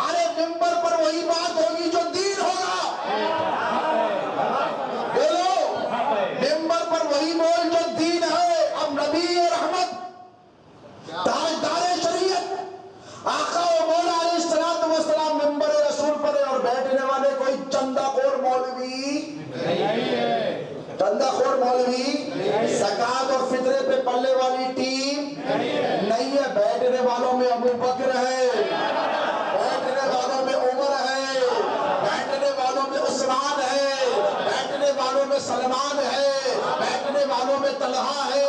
ارے ممبر پر وہی بات ہوگی جو دین ہوگا، بولو ممبر پر وہی بول جو دین ہے۔ اب نبی رحمت، تاجدار شریعت، آقا و مولا علیہ السلام ممبر رسول پر ہے، اور بیٹھنے والے کوئی چندہ خور مولوی، چندہ خور مولوی، زکوٰۃ اور فطرے پہ پلے والی ٹیم نہیں ہے۔ بیٹھنے والوں میں ابو بکر ہے، بیٹھنے والوں میں عمر ہے، بیٹھنے والوں میں عثمان ہے، بیٹھنے والوں میں سلمان ہے، بیٹھنے والوں میں طلحہ ہے،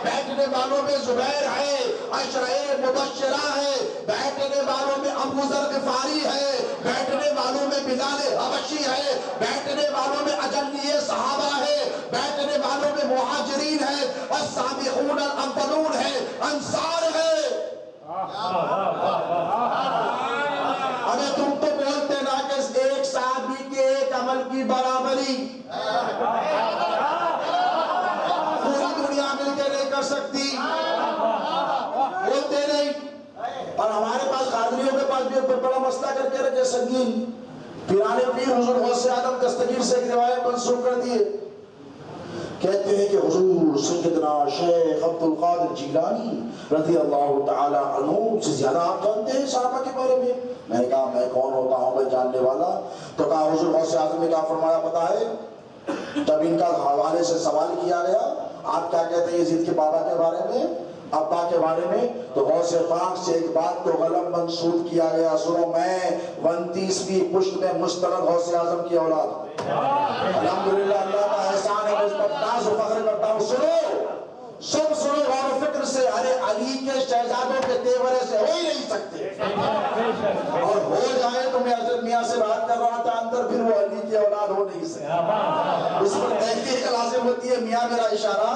بیٹھنے والوں میں زبیر ہے، عشرہ مبشرہ ہے، بیٹھنے والوں میں ابو ذر غفاری ہے، بیٹھنے والوں میں بلال حبشی ہے، بیٹھنے والوں میں اجلیہ صحابہ ہے، بیٹھنے والوں میں مہاجرین ہے، اور سابقون الاولون ہے، انصار ہے۔ ارے تم تو بولتے نا کہ ایک صحابی کے ایک عمل کی برابری پوری دنیا مل کے نہیں کر سکتی، بولتے نہیں۔ اور ہمارے پاس قادریوں کے پاس بھی ایک بڑا مسئلہ کر کے رکھے سنگین، پیرانے پیر حضور غوث اعظم دستگیر سے ایک روایت منسوخ کر دیے، کہتے ہیں کہ حضور سیدنا شیخ عبد القادر جیلانی رضی اللہ تعالی عنہ سے زیادہ آپ جانتے ہیں صحابہ کے بارے میں؟ میں نے کہا میں کون ہوتا ہوں میں جاننے والا؟ تو کہا حضور غوث اعظم نے کیا فرمایا پتہ ہے؟ جب ان کا حوالے سے سوال کیا گیا آپ کیا کہتے ہیں یزید کے بابا کے بارے میں، ابا کے بارے میں، تو غوث پاک سے ایک بات کو غلط منسوخ کیا گیا، سنو میں 29ویں پشت میں مستند غوث اعظم کی اولاد ہوں، الحمدللہ اللہ کا احسان ہے، اس پر ناز و فخر کرتا ہوں۔ سنو غور و فکر سے، ارے علی کے شہزادوں کے تیورے سے ہو ہی نہیں سکتے، اور ہو جائے تو میں حضرت میاں سے بات کر رہا تھا اندر، پھر وہ علی کی اولاد ہو نہیں سکتے، اس پر تحقیق لازم ہوتی ہے۔ میاں میرا اشارہ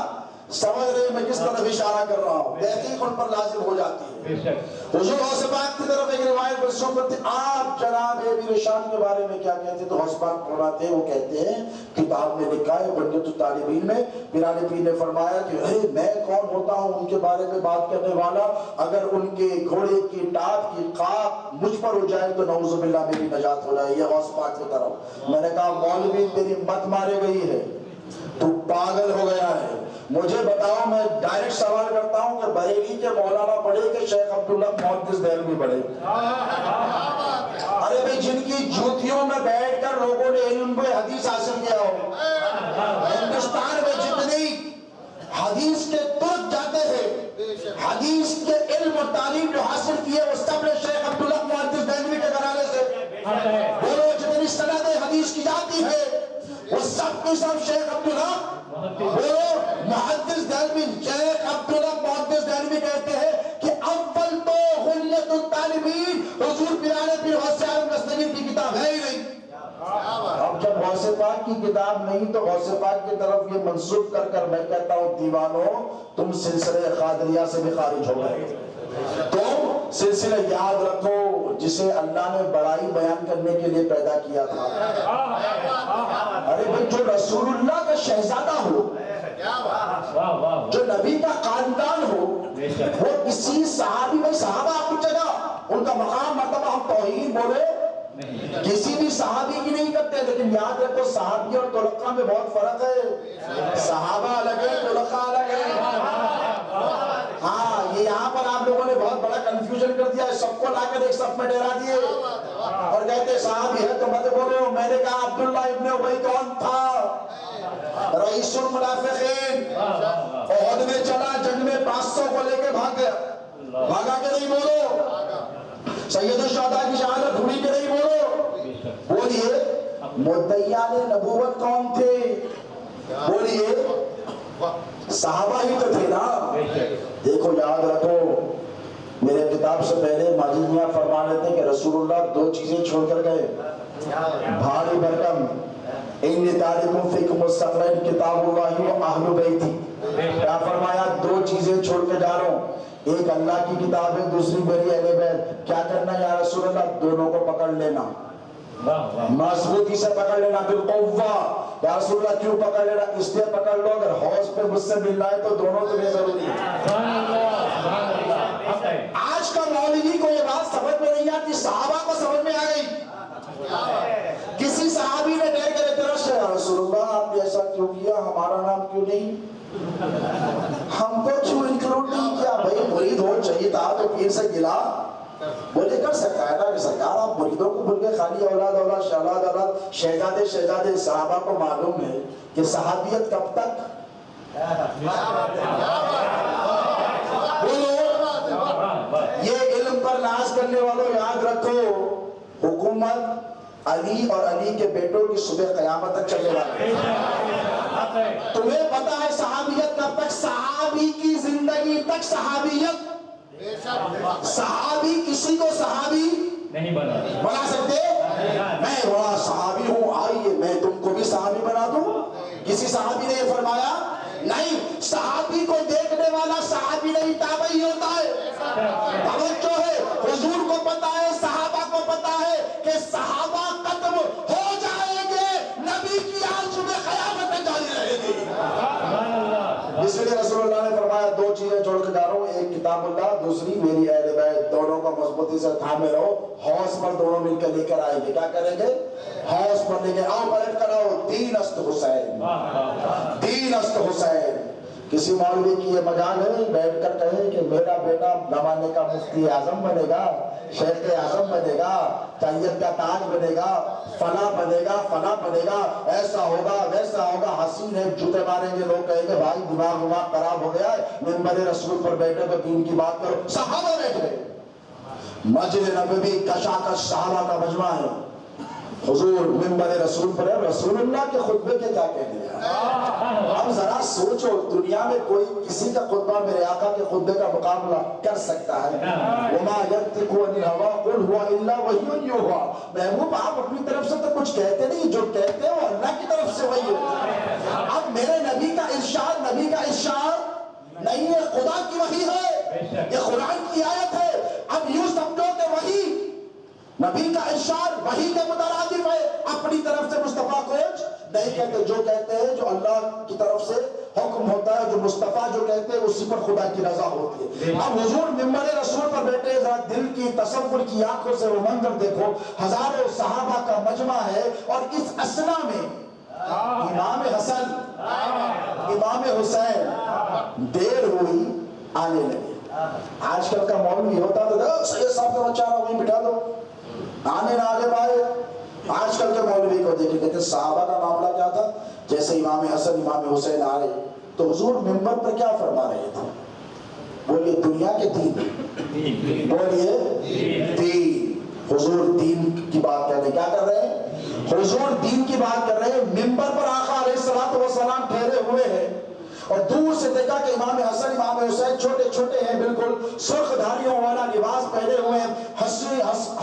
سمجھ رہے میں کس طرف اشارہ کر رہا ہوں؟ تحقیق ان پر لازم ہو جاتی ہے۔ حضور غوث پاک کی طرف ایک روایت منسوب کرتے آپ جناب امیر شام کے بارے میں کیا کہتے ہیں؟ تو غوث پاک فرماتے ہیں، وہ کہتے ہیں کتاب میں لکھا ہے بنیۃ الطالبین میں، پیرانے پیر نے فرمایا کہ میں کون ہوتا ہوں ان کے بارے میں بات کرنے والا؟ اگر ان کے گھوڑے کی ٹاپ کی خاک مجھ پر ہو جائے تو نعوذ باللہ میری نجات ہو جائے۔ یہ غوث پاک کی طرف میں نے کہا مولوی تیری مت مارے گئی ہے، تو پاگل ہو گیا ہے۔ مجھے بتاؤ، میں ڈائریکٹ سوال کرتا ہوں کہ بریلی کے مولانا پڑھے کہ شیخ عبداللہ محدث دہلوی پڑھے؟ ارے بھائی جن کی جوتیوں میں بیٹھ کر لوگوں نے علم پہ حدیث حاصل کیا ہو، ہندوستان میں جتنی حدیث کے ترک جاتے ہیں، حدیث کے علم اور تعلیم جو حاصل کیے وہ سب نے شیخ عبداللہ محدث دہلوی کے گھرانے سے، بولو جتنی سند حدیث کی جاتی ہے وہ سب کی سب شیخ عبداللہ بولو محدث دہلوی، شیخ عبداللہ محدث دہلوی کہتے ہیں کہ اول تو غنیۃ الطالبین حضور پیرانے پیر غوث اعظم غزنوی کی کتاب ہے ہی نہیں۔ اب جب غوث پاک کی کتاب نہیں تو غوث پاک کی طرف یہ منسوب کر کر میں کہتا ہوں دیوانوں تم سلسلہ قادریہ سے بھی خارج ہو گئے۔ تو سلسلہ یاد رکھو جسے اللہ نے بڑائی بیان کرنے کے لیے پیدا کیا تھا۔ ارے بھائی جو رسول اللہ کا شہزادہ ہو، جو نبی کا خاندان ہو، وہ کسی صحابی میں صحابہ اپنی جگہ ان کا مقام مرتبہ ہم توحید بولے کسی بھی صحابی کی نہیں کرتے، لیکن یاد رکھو صحابی اور طلقاء میں بہت فرق ہے۔ صحابہ الگ ہے، طلقاء الگ ہے۔ ہاں یہ یہاں پر آپ لوگوں نے بہت بڑا کنفیوژن کر دیا ہے، سب کو لا کر ایک صف میں ڈرا دیے اور کہتے صحابی ہے تو مت بولو۔ میں نے کہا عبداللہ ابن ابی کون تھا؟ رئیس المنافقین، احد میں چلا، جنگ میں 500 کو لے کے بھاگ گیا، بھاگا کے نہیں بولو۔ سید الشہداء کی شہادت ہوئی کہ نہیں بولو؟ بولیے۔ مدعیان نبوت کون تھے؟ بولیے۔ صحابہ ہی تو تھے نا۔ دیکھو یاد رکھو، میرے کتاب سے پہلے ماجد میاں فرما لیتے ہیں کہ رسول اللہ دو چیزیں چھوڑ کر گئے، بھاری بھرکم، انی تارکم فیکم الثقلین کتاب اللہ و اہل بیتی۔ کیا فرمایا؟ دو چیزیں چھوڑ کے جا رہا ہوں، ایک اللہ کی کتاب ہے، دوسری میری اہل بیت۔ کیا کرنا یا رسول اللہ؟ دونوں کو پکڑ لینا، مضبوطی سے پکڑ لینا، بالقوہ۔ یا رسول اللہ کیوں پکڑ لینا؟ اس لیے پکڑ لو اگر حوض پہ مجھ سے ملنا ہے تو دونوں تمہیں ضروری ہے۔ آج کا مولوی کو یہ بات سمجھ میں نہیں آتی، صحابہ کو سمجھ میں آ گئی۔ کسی صحابی نے ڈر کر اعتراض کیا، یا رسول اللہ آپ نے ایسا کیوں کیا، ہمارا نام کیوں نہیں، ہم کو کیوں انکلوڈ نہیں کیا؟ بھائی مرید ہو چاہیے تھا تو پیر سے گلا بولے کر سکتا ہے نا کہ سرکار آپ مریدوں کو بول کے خالی اولاد اولاد شہزاد اولاد شہزادے شہزادے۔ صحابہ کو معلوم ہے کہ صحابیت کب تک، یہ علم پر ناز کرنے والوں یاد رکھو، حکومت علی اور علی کے بیٹوں کی صبح قیامت تک چلنے والی ہے۔ تمہیں پتا ہے صحابیت کب تک؟ صحابی کی زندگی تک صحابیت۔ صحابی کسی کو صحابی نہیں بنا سکتے۔ میں بڑا صحابی ہوں، آئیے میں تم کو بھی صحابی بنا دوں۔ کسی صحابی نے یہ فرمایا نہیں۔ صحابی کو دیکھنے والا صحابی نہیں تابعی ہوتا ہے۔ توجہ ہے، حضور کو پتا ہے، صحابہ کو پتا ہے کہ صحابہ ختم ہو جائیں گے، نبی کی آل صبح قیامت میں جاری رہے گی۔ اس لیے رسول اللہ نے فرمایا دو چیزیں چھوڑ کے جا رہا ہوں، ایک کتاب اللہ، دوسری میری اہل بیت، دونوں کو مضبوطی سے تھامے رہو۔ حوض پر دونوں مل کر لے کر آئیں گے، کیا کریں گے؟ حوض پر لے کے آؤ، پلٹ کر آؤ، دین است حسین، دین است حسین۔ کسی مولوی کی یہ مجال ہے بیٹھ کر کہے کہ میرا بیٹا زمانے کا مفتی اعظم بنے گا، شیخ اعظم بنے گا، طیب کا تاج بنے گا، فلاں بنے گا، فلاں بنے گا، ایسا ہوگا ویسا ہوگا۔ حسین ہے، جوتے ماریں گے، لوگ کہیں گے بھائی دماغ خراب ہو گیا ہے، منبر رسول پر بیٹھے تو دین کی بات کرو۔ صحابہ بیٹھے، مسجد نبوی کشاکش صحابہ کا مجمع ہے، حضور منبر رسول پر ہے، رسول اللہ کے خطبے کے کیا کہنے ہیں؟ اب ذرا سوچو، دنیا میں کوئی کسی کا خطبہ میرے آقا کے خطبے کا مقابلہ کر سکتا ہے؟ وما ينطق عن الهوى قل هو الا وحی یوحی. محبوب آپ اپنی طرف سے تو کچھ کہتے نہیں، جو کہتے ہیں وہ اللہ کی طرف سے وحی ہوتا ہے. اب میرے نبی کا ارشاد نہیں ہے، خدا کی وحی ہے، یہ قرآن کی آیت ہے. اب یوں سمجھو کہ وحی نبی کا ارشاد وحی کے مترادف ہے، اپنی طرف سے مصطفیٰ کچھ نہیں کہتے. جو کہتے ہیں جو اللہ کی طرف سے حکم ہوتا ہے، جو مصطفیٰ جو کہتے ہیں اسی پر خدا کی رضا ہوتی ہے. اب حضور منبر رسول پر بیٹھے، ذرا دل کی تصور کی آنکھوں سے وہ منظر دیکھو، ہزاروں صحابہ کا مجمع ہے، اور اس اثنا میں امام حسن امام حسین دیر ہوئی آنے لگے. آج کل کا مولوی ہوتا تو سید صاحب کا بچہ رہا وہیں بٹھا دو، آنے نہ آگے پائے. آج کل کے مولوی کو دیکھیں. لیکن صحابہ کا معاملہ کیا تھا؟ جیسے امام حسن امام حسین آ رہے تو حضور منبر پر کیا فرما رہے تھے؟ بولیے دنیا کے دین، بولیے دین. حضور دین کی بات کر رہے ہیں. کیا کر رہے ہیں؟ حضور دین کی بات کر رہے ہیں. منبر پر آقا علیہ الصلوۃ والسلام ٹھہرے ہوئے ہیں، اور دور سے دیکھا کہ امام حسن امام حسین چھوٹے چھوٹے ہیں، بالکل سرخ دھاریوں والا لباس پہنے ہوئے ہیں،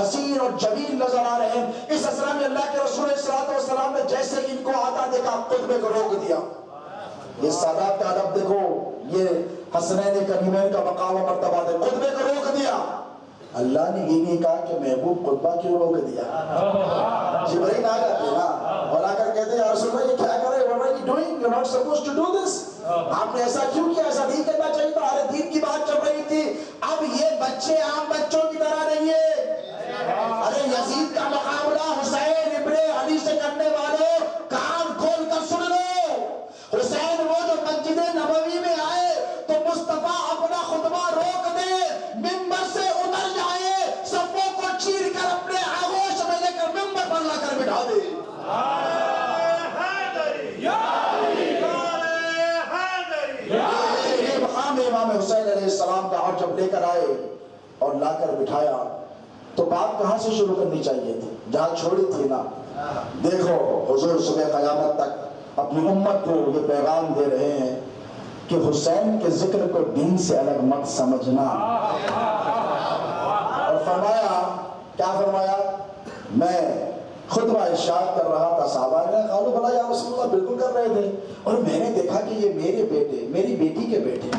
حسین اور جمیل نظر آ رہے ہیں. اس اسرا میں اللہ کے رسول صلی اللہ علیہ وسلم نے جیسے ان کو آتا دیکھا خطبے کو روک دیا. یہ سادات کا ادب دیکھو، یہ حسنین کریمین کا مقام و مرتبہ ہے. خطبے کو روک دیا. اللہ نے یہ نہیں کہا کہ محبوب خطبہ کیوں روک دیا. جبرائیل آ جاتے ہیں نا اور آ کر کہتے ہیں یا رسول اللہ یہ کیا کر رہے ہیں؟ What are you doing? You're not supposed to do this. آپ نے ایسا کیوں کیا؟ ایسا نہیں کرنا چاہیے تھا. ارے دین کی بات چل رہی تھی. اب یہ بچے عام بچوں کی طرح نہیں ہے. ارے یزید کا مقابلہ حسین ابن علی سے کرنے والوں کان کھول کر سن لو. حسین وہ جو مسجد نبوی میں آئے تو مصطفیٰ اپنا خطبہ روک دے، منبر سے اتر جائے، صفوں کو چیر کر اپنے آغوش میں لے کر منبر پر لا کر بٹھا دے. یہ مقام امام حسین علیہ السلام کا. اور جب لے کر آئے اور لا کر بٹھایا تو بات کہاں سے شروع کرنی چاہیے تھی؟ جہاں چھوڑی تھی نا. دیکھو حضور صبح قیامت تک اپنی امت کو یہ پیغام دے رہے ہیں کہ حسین کے ذکر کو دین سے الگ مت سمجھنا. اور فرمایا کیا فرمایا؟ میں خطبہ ارشاد کر رہا تھا، صحابہ نے قالوا بھلا یا رسول اللہ، بالکل کر رہے تھے، اور میں نے دیکھا کہ یہ میرے بیٹے میری بیٹی کے بیٹے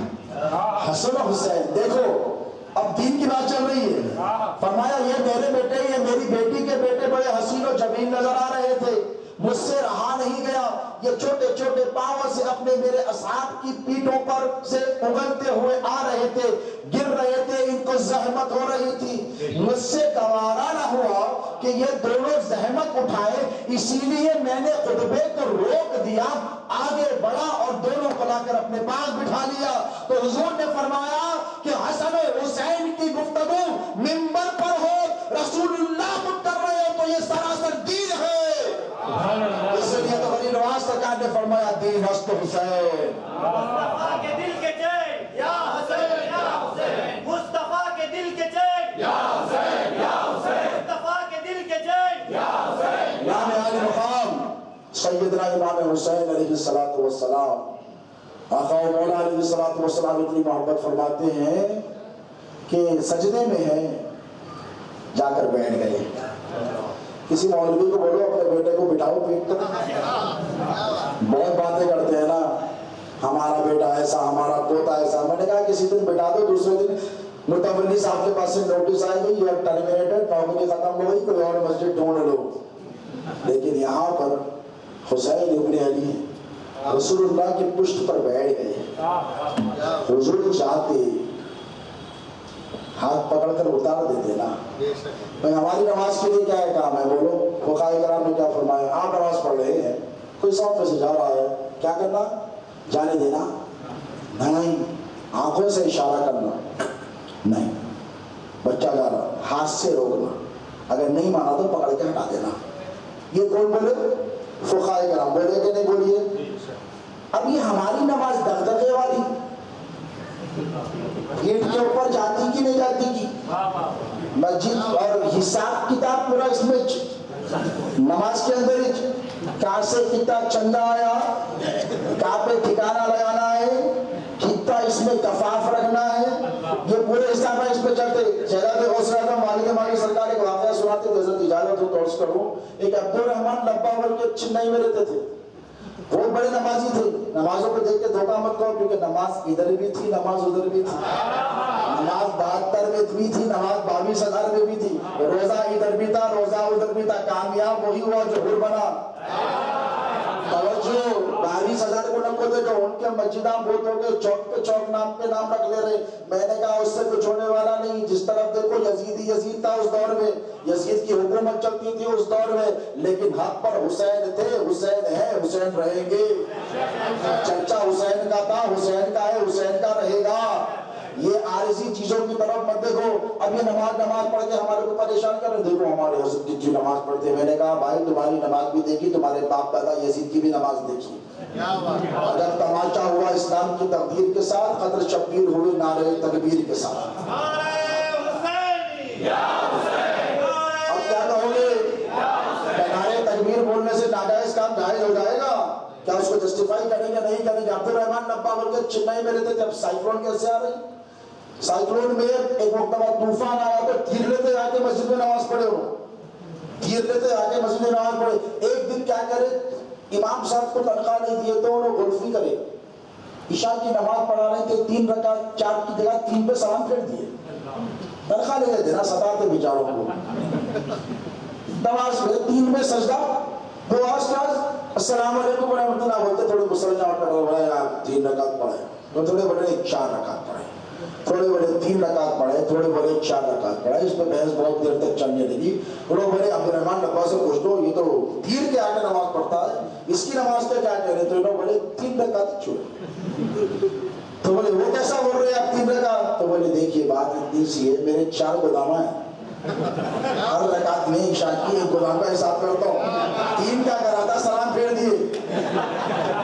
حسن و حسین. دیکھو اب دین کی بات چل رہی ہے. فرمایا یہ میرے بیٹے یہ میری بیٹی کے بیٹے بڑے حسین و جمیل نظر آ رہے تھے. مجھ سے رہا نہیں گیا، یہ چھوٹے چھوٹے پاؤں سے اپنے میرے اصحاب کی پیٹھوں پر سے اگلتے ہوئے آ رہے تھے، گر رہے تھے، ان کو زحمت ہو رہی تھی. مجھ سے گوارا نہ ہوا کہ یہ دونوں زحمت اٹھائے، اسی لیے میں نے خطبے کو روک دیا، آگے بڑھا اور دونوں کو لا کر اپنے پاس بٹھا لیا. تو حضور نے فرمایا کہ حسن و حسین کی گفتگو منبر پر ہو، رسول اللہ خود کر رہے ہو تو یہ سراسر دین ہے. اس لیے تو غنی نواز سرکار نے فرمایا دین است حسین. مصطفیٰ کے دل کے چین یا حسین یا حسین، مصطفیٰ کے دل کے چین یا حسین یا حسین، مصطفیٰ کے دل کے چین یا حسین. امام عالی مقام سیدنا امام حسین علیہ الصلوۃ والسلام، آقا و مولا علیہ الصلوۃ والسلام اتنی محبت فرماتے ہیں کہ سجدے میں ہیں، جا کر بیٹھ گئے. کسی مولوی کو بولو اپنے بیٹے کو بٹھاؤ پیٹ پر. بہت باتیں کرتے ہیں نا، ہمارا بیٹا ایسا، ہمارا پوتا ایسا. میں نے کہا کسی دن بٹھا دو، دوسرے دن متولی صاحب کے پاس سے نوٹس آئے گی، یہ ٹرمینیٹڈ، نوکری ختم ہو گئی، کوئی اور مسجد ڈھونڈ لو. لیکن یہاں پر حسین ابن علی رسول اللہ کی پشت پر بیٹھ گئے. حضور چاہتے ہاتھ پکڑ کر اتار دیتے نا. میں ہماری نماز کے لیے کیا ہے کام ہے؟ بولو فقہاء کرام نے کیا فرمایا؟ آپ نماز پڑھ رہے ہیں، کوئی ساتھ میں سے جا رہا ہے، کیا کرنا؟ جانے دینا نہیں، آنکھوں سے اشارہ کرنا نہیں. بچہ جا رہا، ہاتھ سے روکنا، اگر نہیں مانا تو پکڑ کے ہٹا دینا. یہ کون بولے؟ فقہاء کرام. بولے کہ نہیں بولیے؟ اب یہ ہماری نماز دغدغے والی گیٹ کے اوپر جاتی کی نہیں جاتی کی؟ مسجد اور حساب کتاب پورا اس میں نماز کے اندر کہاں سے کتنا چندہ آیا, کہاں پہ ٹھکانہ لگانا ہے, کتنا اس میں کفاف رکھنا ہے, یہ پورے حساب ہے اس پہ چلتے. شہزادے غوث اعظم والد مالی سرکار ایک واقعہ سناتے تھے, حضرت اجازت ہو تو عرض کروں. ایک عبدالرحمن لباور کے چنئی میں رہتے تھے, بہت بڑے نمازی تھے. نمازوں کو دیکھ کے دھوکہ مت کرو, کیونکہ نماز ادھر بھی تھی, نماز ادھر بھی تھی. نماز 72 میں بھی تھی, نماز 22,000 میں بھی تھی. روزہ ادھر بھی تھا, روزہ ادھر بھی تھا. کامیاب وہی ہوا جو حر بنا. توجہ, 22,000 کو نہ کو دیکھو, ان کے مسجداں بہت ہو گئے, چوک پہ چوک نام پہ نام رکھ لے رہے. میں نے کہا اس سے کچھ ہونے والا نہیں. جس طرف دیکھو یزید تھا اس دور میں, یزید کی حکومت چلتی تھی اس دور میں, لیکن حق پر حسین تھے, حسین ہے, حسین رہیں گے. چرچا حسین کا تھا, حسین کا ہے, حسین کا رہے گا. یہ عارضی چیزوں کی طرف مت دیکھو. اب یہ نماز پڑھ کے ہمارے کو پریشان کر رہے, دیکھو ہمارے حضرت کی نماز پڑھتے ہیں. میں نے کہا بھائی تمہاری نماز بھی دیکھی, تمہارے باپ دادا یزید کی بھی نماز دیکھی. اگر تماشا ہوا اسلام کی تقدیر کے ساتھ, قدر شبیر ہوئے نعرے تکبیر کے ساتھ. اب کیا کہو گے, نعرے تکبیر بولنے سے ناجائز کام جائز ہو جائے گا کیا؟ اس کو جسٹیفائی کریں گے نہیں کریں گے؟ عبدالرحمن لباور کے چنئی میں رہتے تھے. اب سائیکلون کیسے آ رہی, سائیکلون میں ایک مرتبہ طوفان آیا تو تیر لیتے آ کے مسجد میں نماز پڑھے ہو, تیر لیتے آ کے مسجد میں نماز پڑھے. ایک دن کیا کرے, امام صاحب کو تنخواہ نہیں دیے تو انہوں غلفی کرے, عشاء کی نماز پڑھانے کے 3 رکعت 4 کی جگہ 3 پہ سلام پھیر دیے. تنخواہ لے لیتے نا, ستاتے بیچاروں کو. نماز میں 3 میں سجدہ, دعا السلام علیکم ورحمۃ اللہ بولتے, تھوڑے مسلمان اٹھ کر بولے آپ 3 رکعت پڑھے, تو تھوڑے بڑے 4 رکعت پڑھے, تھوڑے بڑے 3 رکعت پڑھے, تھوڑے بڑے 4 رکعت پڑھے. اس پہ بحث بہت دیر تک چلنے لگی. تھوڑے بڑے عبدالرحمن لبا سے پوچھ دو, یہ تو تیر کے آگے نماز پڑھتا ہے, اس کی نماز کا کیا کہہ رہے؟ تو انہوں بولے 3 رکعت چھوڑے. تو بولے وہ کیسا بول رہے آپ 3 رکعت؟ تو بولے دیکھیے بات اتنی سی ہے, میرے 4 غلامہ ہیں, ہر رکعت میں عشاء کی 1 غلام کا حساب کرتا ہوں. 3 کیا کرا تھا, سلام پھیر دیے.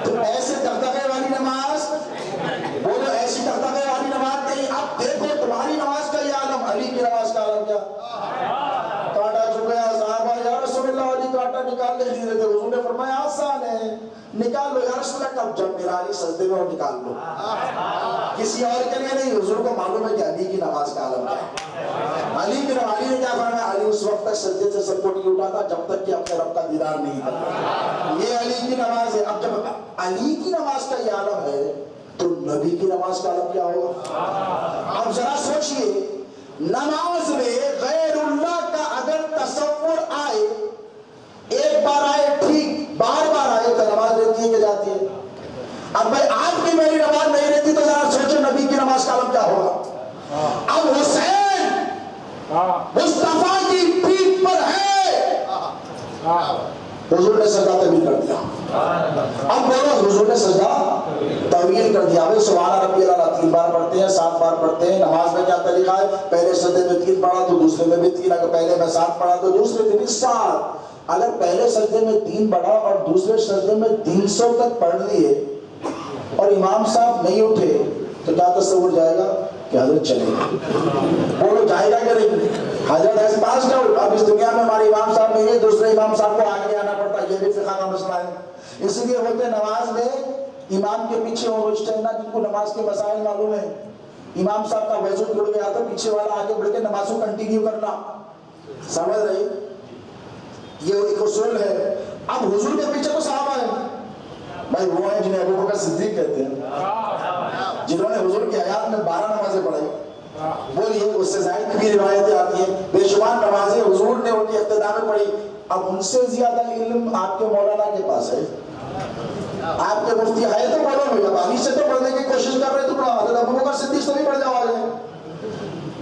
تو ایسے دغدغے والی نماز, بولو ایسی دغدغے والی نماز نہیں. اب دیکھو تمہاری نماز کا یہ عالم, علی کی نماز کا عالم کیا. کانٹا چکیا صحابہ, یا رسول اللہ علی کانٹا نکال لے لیے تھے. حضور نے فرمایا آسان ہے, نکال لو. یا رسول اللہ کب؟ جب میرا علی سجدے میں ہو نکال لو, کسی اور کے لیے نہیں. حضور کو معلوم ہے کہ علی کی نماز کا عالم کیا. علی نے کیا فرمایا, علی اس وقت تک سجدے سے سر کو نہیں اٹھا تھا جب تک کہ اپنے رب کا دیدار نہیں کرتا. یہ علی کی نماز ہے. اب جب علی کی نماز کا یہ عالم ہے تو نبی کی نماز کا عالم کیا ہوگا؟ اب ذرا سوچئے, نماز میں غیر اللہ کا اگر تصور آئے, ایک بار آئے ٹھیک, بار بار آئے تو نماز رہتی ہے کہ جاتی ہے؟ اب بھائی آپ کی میری نماز نہیں رہتی تو ذرا سوچو نبی کی نماز کا عالم کیا ہوگا. اب حسین مصطفیٰ کی پیٹھ پر ہے, حضور نے سجدہ طویل کر دیا. اب بولو حضور نے سجدہ طویل کر دیا. بھائی سبحان ربی الاعلیٰ 3 بار پڑھتے ہیں, 7 بار پڑھتے ہیں. نماز میں کیا طریقہ ہے, پہلے سجدے میں 3 پڑھا تو دوسرے میں بھی 3, اگر پہلے میں 7 پڑھا تو دوسرے میں بھی 7. اگر پہلے سجدے میں 3 پڑھا اور دوسرے سجدے میں 300 تک پڑھ لیے اور امام صاحب نہیں اٹھے تو کیا تصور جائے گا کہ حضرت چلے گا؟ بولو جائے گا کہ نہیں؟ حضرت ایسے پاس جاؤ. اب اس دنیا میں ہمارے امام صاحب نہیں ہے, دوسرے امام صاحب کو آگے آنا پڑتا ہے. یہ بھی فقہ کا مسئلہ ہے. اس لیے بولتے ہیں نماز میں امام کے پیچھے وہ مجتہدین جن کو نماز کے مسائل معلوم ہے, امام صاحب کا وضو ٹوٹ گیا تو پیچھے والا آگے بڑھ کے نماز کو کنٹینیو کرنا. سمجھ رہی؟ یہ ایک اصول ہے. اب حضور کے پیچھے تو صحابہ ہیں, بھائی وہ ہیں جنہیں ابو بکر صدیق کہتے ہیں, جنہوں نے حضور کی حیات میں 12 نمازیں پڑھائی. بولیے اس سے زائد بھی روایتیں آتی ہیں, بے شمار نمازیں حضور نے ان کی ابتدا میں پڑھی. اب ان سے زیادہ علم آپ کے مولانا کے پاس ہے, آپ کے مفتی ہے تو بولو بھائی. اب علی سے تو پڑھنے کی کوشش کر رہے تو پڑھا, حضرت ابو بکر صدیق سے بھی پڑھ جاؤ آگے.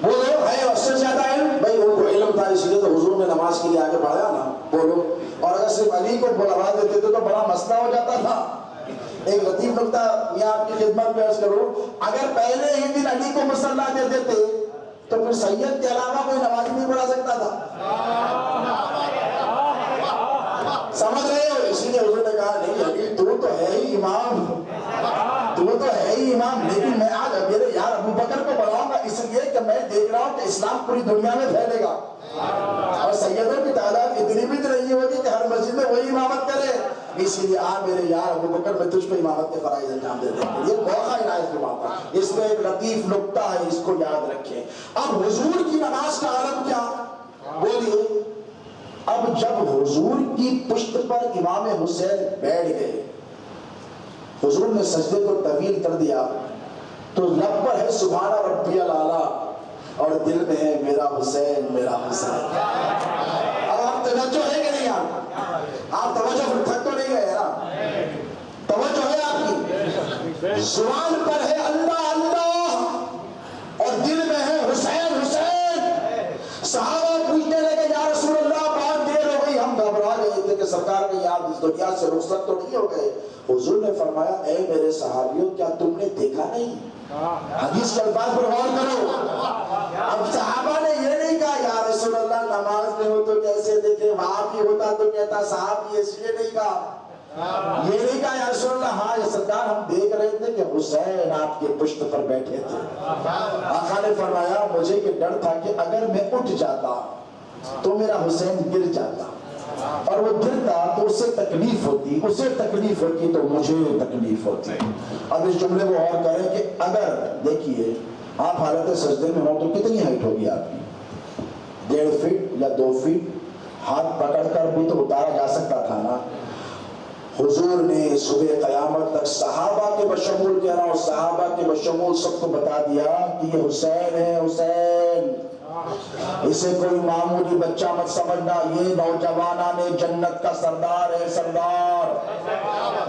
بولو ہے اس سے زیادہ علم, بھائی ان کو علم تھا اس لیے تو حضور نے نماز کے لیے آگے پڑھایا نا. بولو, اور اگر صرف علی کو بلوا دیتے تو بڑا مسئلہ ہو جاتا تھا. ایک لطیف نکتہ میں آپ کی خدمت میں عرض کروں, اگر پہلے ہی دن علی کو مصلی دے دیتے تو پھر سید کے علاوہ کوئی نماز نہیں پڑھا سکتا تھا. سمجھ رہے ہو؟ اسی لیے حضور نے کہا نہیں علی تو ہے ہی امام, تو ہے ہی امام, لیکن میں آج میرے یار ابو بکر کو بلاؤں گا اس لیے کہ میں دیکھ رہا ہوں کہ اسلام پوری دنیا میں پھیلے گا اور سیدوں کی تعداد اتنی میری بھی تو نہیں ہوگی کہ ہر مسجد میں وہی امامت کرے. اسی لیے آ میرے یار ابو بکر میں تجھ کو امامت کے فرائض انجام دیتے ہیں. یہ موقع عنایت فرماتا. اس میں ایک لطیف نکتہ ہے, اس کو یاد رکھیں. اب حضور کی نماز کا عالم کیا بولیے. اب جب حضور کی پشت پر امام حسین بیٹھ گئے, حضور نے سجدے کو طویل کر دیا تو لب پر ہے سبحان ربی الاعلیٰ اور دل میں ہے میرا حسین میرا حسین. اب آپ توجہ ہے کہ نہیں, آپ توجہ تھک تو نہیں گئے نا, توجہ ہے آپ کی. زبان پر ہے اللہ اللہ اور دل میں ہے حسین حسین. صحابہ پوچھنے لگے یا رسول اللہ بہت دیر ہو گئی, ہم گھبرا گئے تھے کہ سرکار کہیں آپ اس دنیا سے رخصت تو نہیں ہو گئے. حضور نے فرمایا اے میرے صحابیوں کیا تم نے دیکھا نہیں. حدیث کے الفاظ پر غور کرو. اب صحابہ نے یہ نہیں کہا یا رسول اللہ نماز میں ہو تو کیسے دیکھے, وہاں بھی ہوتا تو کہتا صاحب یہ اس لیے نہیں کہا. یہ نہیں کہا یا رسول اللہ ہاں یہ سرکار ہم دیکھ رہے تھے کہ حسین آپ کے پشت پر بیٹھے تھے. آقا نے فرمایا مجھے یہ ڈر تھا کہ اگر میں اٹھ جاتا تو میرا حسین گر جاتا, اور وہ گرتا تو اسے تکلیف ہوتی, اسے تکلیف ہوتی تو مجھے تکلیف ہوتی. اب اس جملے کو اور کریں کہ اگر دیکھیے آپ حالت سجدے میں ہوں تو کتنی ہائٹ ہوگی آپ کی, 1.5 فٹ یا 2 فٹ. ہاتھ پکڑ کر بھی تو اتارا جا سکتا تھا نا. حضور نے صبح قیامت تک صحابہ کے بشمول کہہ رہا ہوں, صحابہ کے بشمول سب کو بتا دیا کہ یہ حسین ہے حسین. اسے کوئی معمولی بچہ مت سمجھنا, یہ نوجوانان جنت کا سردار ہے سردار.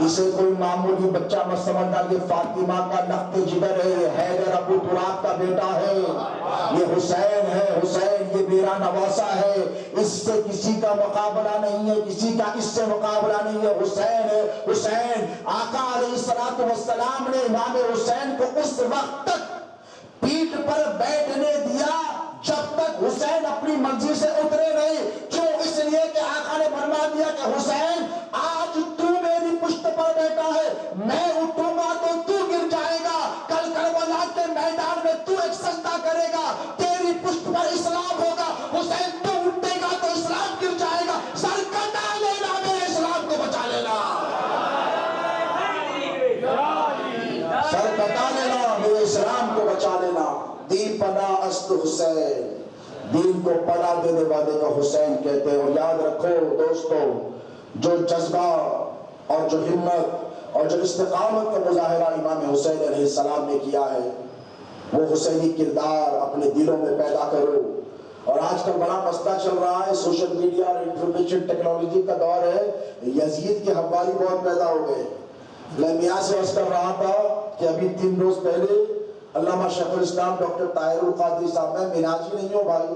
اسے کوئی معمولی بچہ مت سمجھنا, یہ فاطمہ کا لخت جگر ہے, یہ حیدر ابو تراب کا بیٹا ہے, یہ حسین ہے حسین, یہ میرا نواسا ہے. اس سے کسی کا مقابلہ نہیں ہے, کسی کا اس سے مقابلہ نہیں ہے. حسین ہے حسین. آقا علیہ الصلوۃ والسلام نے امام حسین کو اس وقت تک پیٹھ پر بیٹھنے دیا جب تک حسین اپنی منزل سے اترے نہیں. کیوں؟ اس لیے کہ آقا نے فرما دیا کہ حسین آج تو میری پشت پر بیٹھا ہے, میں اٹھوں گا تو تو گر جائے گا, کل کربلا کے میدان میں تو ایک سجدہ کرے گا, تیری پشت پر اسلام ہوگا. حسین تو اٹھے گا تو اسلام گر جائے گا. سر کٹا لینا میرے اسلام کو بچا لینا, سر کٹا لینا میرے اسلام کو بچا لینا. دین پناہ است حسین, دین کو پناہ دینے والے کا حسین کہتے ہیں. اور یاد رکھو دوستو, جو جذبہ اور جو ہمت اور جو استقامت کا مظاہرہ امام حسین علیہ السلام نے کیا ہے, وہ حسینی کردار اپنے دلوں میں پیدا کرو. اور آج کل بڑا مسئلہ چل رہا ہے, سوشل میڈیا اور انفارمیشن ٹیکنالوجی کا دور ہے, یزید کے حوالی بہت پیدا ہو گئے. میں میاں سے عرض کر رہا تھا کہ ابھی 3 روز پہلے علامہ شیخ الاسلام ڈاکٹر طاہر القادری صاحب, میں مناجی نہیں ہوں بھائی,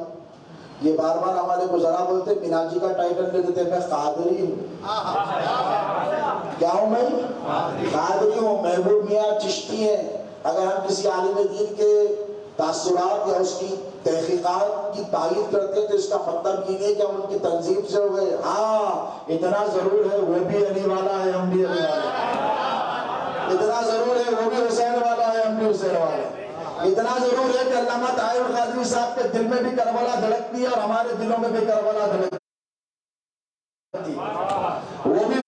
یہ بار بار ہمارے گزارا بولتے مناجی کا ٹائٹل لے دیتے, میں قادری ہوں. کیا ہوں میں؟ قادری ہوں. محبوب میاں چشتی ہیں. اگر ہم کسی عالم دین کے تاثرات یا اس کی تحقیقات کی تائید کرتے ہیں تو اس کا مطلب یہ نہیں کہ ہم ان کی تنظیم سے ہو گئے. ہاں اتنا ضرور ہے وہ بھی علی والا ہے, ہم بھی علی والا ہے. اتنا ضرور ہے وہ بھی حسین والا ہے, ہم بھی حسین والے ہیں. اتنا ضرور ہے کہ علامہ طاہر القادری صاحب کے دل میں بھی کربلا دھڑکتی ہے اور ہمارے دلوں میں بھی کربلا دھڑکتی ہے. وہ بھی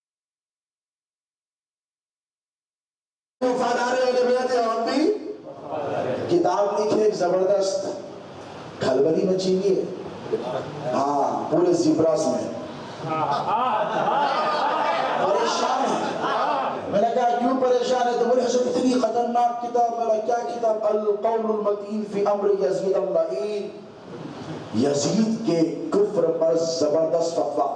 وفادار اہل بیت ہیں, ہم بھی. کتاب لکھی ایک زبردست, کھلبلی مچی ہوئی ہے ہاں پورے زبراس میں, پریشان ہے. میں نے کہا کیوں پریشان ہے؟ تو بولے حضرت اتنی خطرناک کتاب. میں نے کیا کتاب؟ القول المتین فی امر یزید اللعین, یزید کے کفر پر زبردست فتویٰ.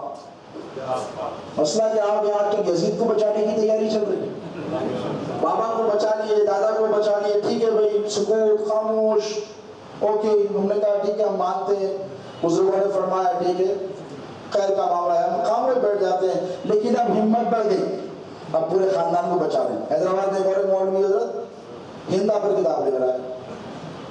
مسئلہ کیا ہو گیا, آج تک یزید کو بچانے کی تیاری چل رہی ہے. بابا کو بچا لیے, دادا کو بچا لیے, ٹھیک ہے بھائی, سکوت خاموش, اوکے. ہم نے کہا ٹھیک ہے ہم مانتے ہیں, بزرگوں نے فرمایا ٹھیک ہے خیر کا معاملہ ہے, ہم خاموش بیٹھ جاتے ہیں. لیکن اب ہمت بڑھ گئی, اب پورے خاندان کو بچا رہے ہیں. حیدرآباد میں ایک اور مولوی حضرت ہندا پر کتاب لکھ رہا ہے.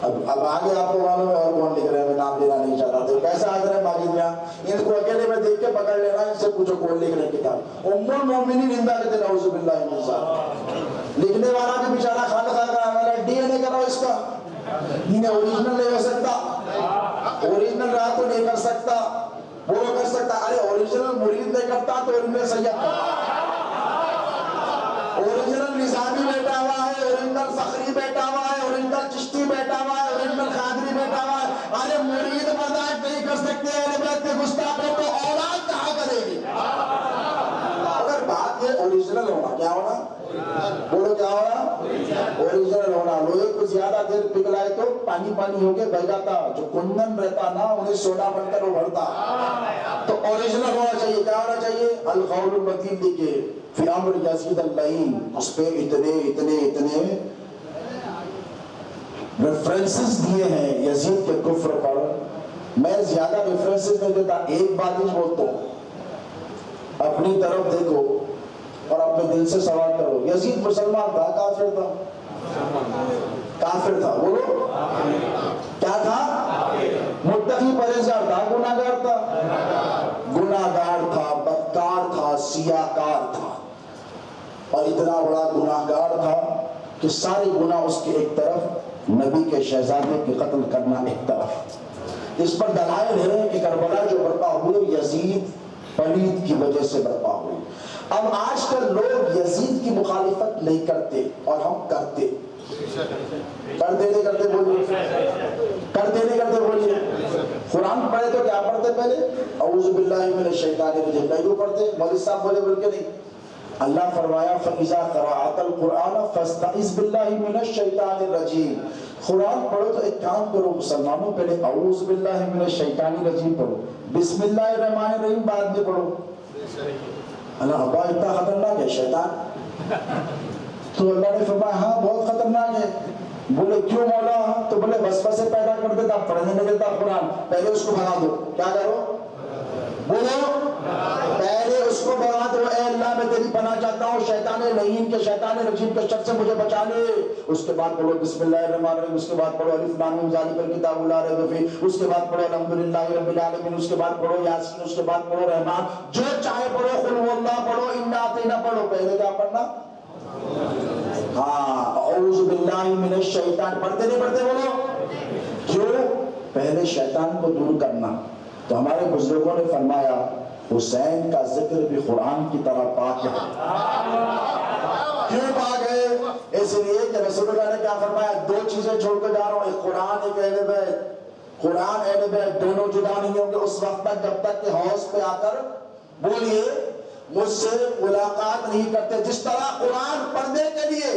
اب آگے آپ کو معلوم ہے اور کون لکھ رہے ہیں, میں نام لینا نہیں چاہتا تھا. کیسا حاضر ہے ماجد میاں, ان کو اکیلے میں دیکھ کے پکڑ لینا, ان سے پوچھو کون لکھ رہے ہیں کتاب. ام المومنین ہندا کہتے ہیں, نعوذ باللہ من ذالک. لکھنے والا بھی بیچارہ خانقاہ کا ہمارا ڈی این اے کراؤ اس کا, انہیں اوریجنل نہیں ہو سکتا, اوریجنل رہا تو نہیں کر سکتا. وہ کر سکتا. ارے اوریجنل مرید نہیں کرتا تو ان میں سید کرتا. اوریجنل نظامی بیٹھا ہوا ہے, اوریجنل فخری بیٹھا ہوا ہے, اوریجنل چشتی بیٹھا ہوا ہے, اوریجنل قادری بیٹھا ہوا ہے. ارے مرید برداشت نہیں کر سکتے اہل بیت کے گستاخوں تو اولاد کہاں کرے گی؟ اگر بات یہ اوریجنل ہونا, کیا ہونا؟ بولو کیا ہونا؟ اوریجنل ہونا. لوہے کو زیادہ دیر پگھلائے تو پانی پانی ہو کے بہ جاتا, جو کندن رہتا نا انہیں سونا بن کر ابھرتا. تو اوریجنل ہونا چاہیے. کیا ہونا چاہیے؟ القول المتین لکھے فی امر یزید اللعین, اس پہ اتنے ریفرنسز دیے ہیں یزید کے کفر پر. میں زیادہ ریفرنسز نہیں دیتا, ایک بات ہی بولتا ہوں, اپنی طرف دیکھو اور اپنے دل سے سوال کرو. یزید مسلمان تھا کافر تھا؟ کافر تھا. بولو کیا تھا؟ متقی پرہیزگار تھا گناہگار تھا؟ گناہگار تھا, بدکار تھا, سیاہکار تھا, اور اتنا بڑا گناہگار تھا کہ سارے گناہ اس کے ایک طرف, نبی کے شہزادے کے قتل کرنا ایک طرف. اس پر دلائل ہے کہ کربلا جو برپا ہوئے یزید پلید کی وجہ سے برپا ہوئی. اب آج کل لوگ یزید کی مخالفت نہیں کرتے اور ہم کرتے. کرتے نہیں کرتے بولیے؟ کرتے نہیں کرتے بولیے؟ قرآن پڑھے تو کیا پڑھتے پہلے؟ اعوذ باللہ من الشیطان الرجیم. نہیں پڑھتے؟ مولوی صاحب بولے بول کے نہیں. اللہ فرمایا فَإِذَا قَرَأْتَ الْقُرْآنَ فَاسْتَعِذْ بِاللَّهِ مِنَ الشَّيْطَانِ الرَّجِيمِ. قرآن پڑھو تو ایک کام کرو مسلمانوں, پہلے اعوذ باللہ من الشیطان الرجیم پڑھو, بسم اللہ الرحمن الرحیم بعد میں پڑھو. اللہ ابا اتنا خطرناک ہے شیطان؟ تو اللہ نے فرمایا ہاں بہت خطرناک ہے. بولے کیوں مولا؟ تو بولے وسوسے پیدا کر دیتا, پڑھنے نہیں دیتا قرآن, پہلے اس کو بھگا دو. کیا کرو؟ بولو پہلے اس کو بھگا دو. اے اللہ میں تیری پناہ چاہتا ہوں شیطان لعین کے, شیطان رجیم کے شر سے مجھے بچا لے. اس کے بعد پڑھو بسم اللہ الرحمن الرحیم, اس کے بعد پڑھو الف لام میم ذالک الکتاب لا ریب فیہ, اس کے بعد پڑھو الحمدللہ رب العالمین, اس کے بعد پڑھو یاسین, اس کے بعد پڑھو رحمان, جو چاہے پڑھو, قل هو اللہ پڑھو, انا اعطینا پڑھو. پہلے کیا پڑھنا؟ ہاں اعوذ باللہ من الشیطان. پڑھتے نہیں پڑھتے بولو؟ کیوں؟ پہلے شیطان کو دور کرنا. تو ہمارے بزرگوں نے فرمایا حسین کا ذکر بھی قرآن کی طرح پاک ہے. کیوں پاک ہے؟ اس لیے کہ رسول اللہ نے کیا فرمایا, دو چیزیں چھوڑ کے جا رہا ہوں, ایک قرآن ایک اہل بیت. قرآن اہل بیت دونوں جدا نہیں ہوں گے اس وقت تک جب تک کہ حوض پہ آ کر بولیے مجھ سے ملاقات نہیں کرتے. جس طرح قرآن پڑھنے کے لیے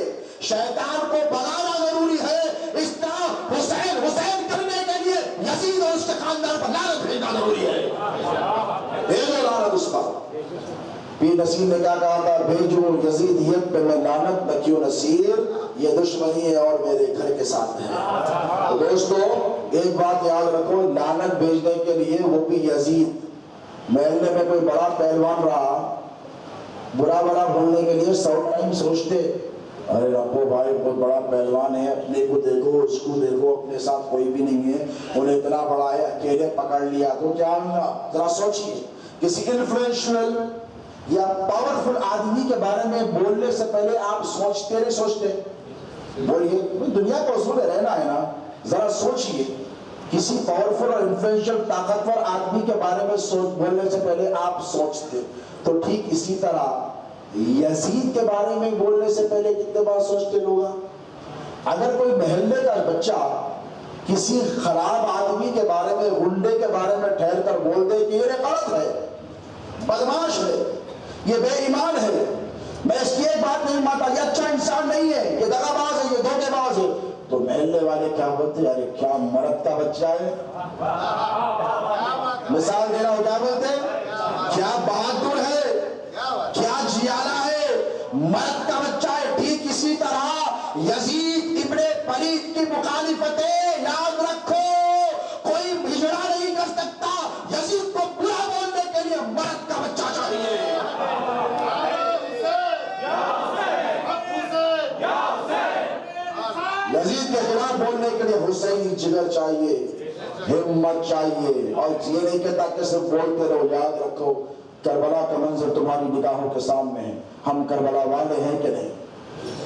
شیطان کو بھگانا ضروری ہے, اس طرح حسین حسین کرنے کے لیے یزید اور اس کے خاندان پر لعنت بھیجنا ضروری ہے. بھیجو لعنت اس پر. پیر نصیر نے کیا کہا تھا, بھیجو یزیدیت پہ میں لعنت نہ کیوں نصیر, یہ دشمنی ہے اور میرے گھر کے ساتھ ہے. تو دوستو ایک بات یاد رکھو, لعنت بھیجنے کے لیے وہ بھی یزید. محلے میں کوئی بڑا پہلوان رہا, برا بڑا بولنے کے لیے 100 ٹائم سوچتے, ارے ربو بھائی بہت بڑا پہلوان ہے, اپنے کو دیکھو اس کو دیکھو, اپنے ساتھ کوئی بھی نہیں ہے, انہیں اتنا بڑا ہے, اکیلے پکڑ لیا تو کیا ہوگا. ذرا سوچیے, کسی انفلوئنشل یا پاورفل آدمی کے بارے میں بولنے سے پہلے آپ سوچتے نہیں سوچتے؟ بولیے, دنیا کا اصول ہے, رہنا ہے نا. ذرا سوچیے, کسی پاورفل اور انفلوئنشل طاقتور آدمی کے بارے میں بولنے سے پہلے آپ سوچتے. تو ٹھیک اسی طرح یزید کے بارے میں بولنے سے پہلے کتنے بار سوچتے لوگ. اگر کوئی محلے کا بچہ کسی خراب آدمی کے بارے میں, غنڈے کے بارے میں ٹھہر کر بول دے کہ یہ غلط ہے, بدماش ہے, یہ بے ایمان ہے, میں اس کی ایک بات نہیں مانتا, یہ اچھا انسان نہیں ہے, یہ دغا باز ہے, یہ دھوکے باز ہے, تو محلے والے کیا بولتے, ارے کیا مرد کا بچہ ہے. مثال دے رہا ہوں, کیا بولتے, کیا بہادر ہے, کیا جیالہ ہے, مرد کا بچہ ہے. ٹھیک اسی طرح یزید ابن پلید کی مخالفتیں یاد رکھو, کوئی ہجڑا نہیں کر سکتا. یزید کو برا بولنے کے لیے مرد کا بچہ چاہیے. یزید کے خلاف بولنے کے لیے حسینی جگر چاہیے, ہمت چاہیے. اور یہ نہیں کہتا کہ صرف بولتے رہو. یاد رکھو کربلا کا منظر تمہاری نگاہوں کے سامنے ہے, ہم کربلا والے ہیں کہ نہیں؟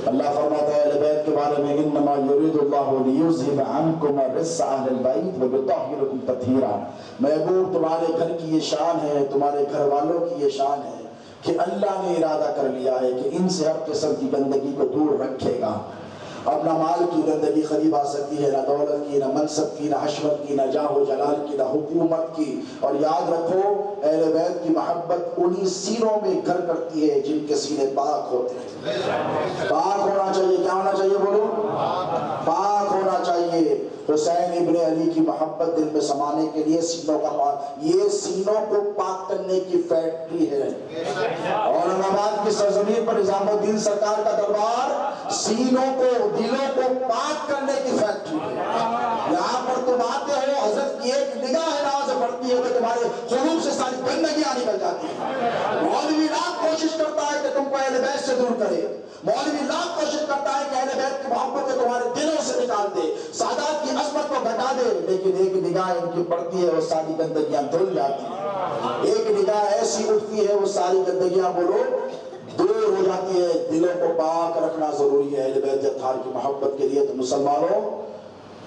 اللہ فرماتا ہے اہل بیت کے بارے میں انما یرید اللہ لیذھب عنکم الرجس اہل البیت ویطہرکم تطہیرا، محبوب تمہارے گھر کی یہ شان ہے، تمہارے گھر والوں کی یہ شان ہے کہ اللہ نے ارادہ کر لیا ہے کہ ان سے ہر قسم کی گندگی کو دور رکھے گا۔ اب نہ مال کی گندگی قریب آ سکتی ہے، نہ دولت کی، نہ منصب کی، نہ حشمت کی، نہ جاہ و جلال کی، نہ حکومت کی۔ اور یاد رکھو اہل بیت کی محبت انہی سینوں میں گھر کرتی ہے جن کے سینے پاک ہوتے ہیں۔ پاک ہونا چاہیے، کیا ہونا چاہیے بولو؟ پاک ہونا چاہیے۔ حسین ابن علی کی محبت دل میں سمانے کے لیے سینوں کا پاک، یہ سینوں کو پاک کرنے کی فیکٹری ہے۔ اورنگ آباد کی سرزمین پر نظام الدین سرکار کا دربار سینوں کو، دلوں کو پاک کرنے کی فیکٹری ہے۔ یہاں پر تم آتے ہو، حضرت کی ایک نگاہ ناز پڑتی ہے کہ تمہارے قلوب سے ساری گندگیاں نکل جاتی ہیں۔ مولوی لاکھ کوشش کرتا ہے کہ تم کو اہل بیت سے دور کرے، مولوی لاکھ کوشش کرتا ہے کہ اہل بیت کی محبت کو تمہارے دلوں سے نکال دے، سادات کی عظمت کو گھٹا دے، لیکن ایک نگاہ ان کی پڑتی ہے وہ ساری گندگیاں دھل جاتی ہیں۔ ایک نگاہ ایسی اٹھتی ہے وہ ساری گندگیاں بولو دور ہو جاتی ہے۔ دلوں کو پاک رکھنا ضروری ہے اہل بیت اطہار کی محبت کے لیے۔ تو مسلمانوں،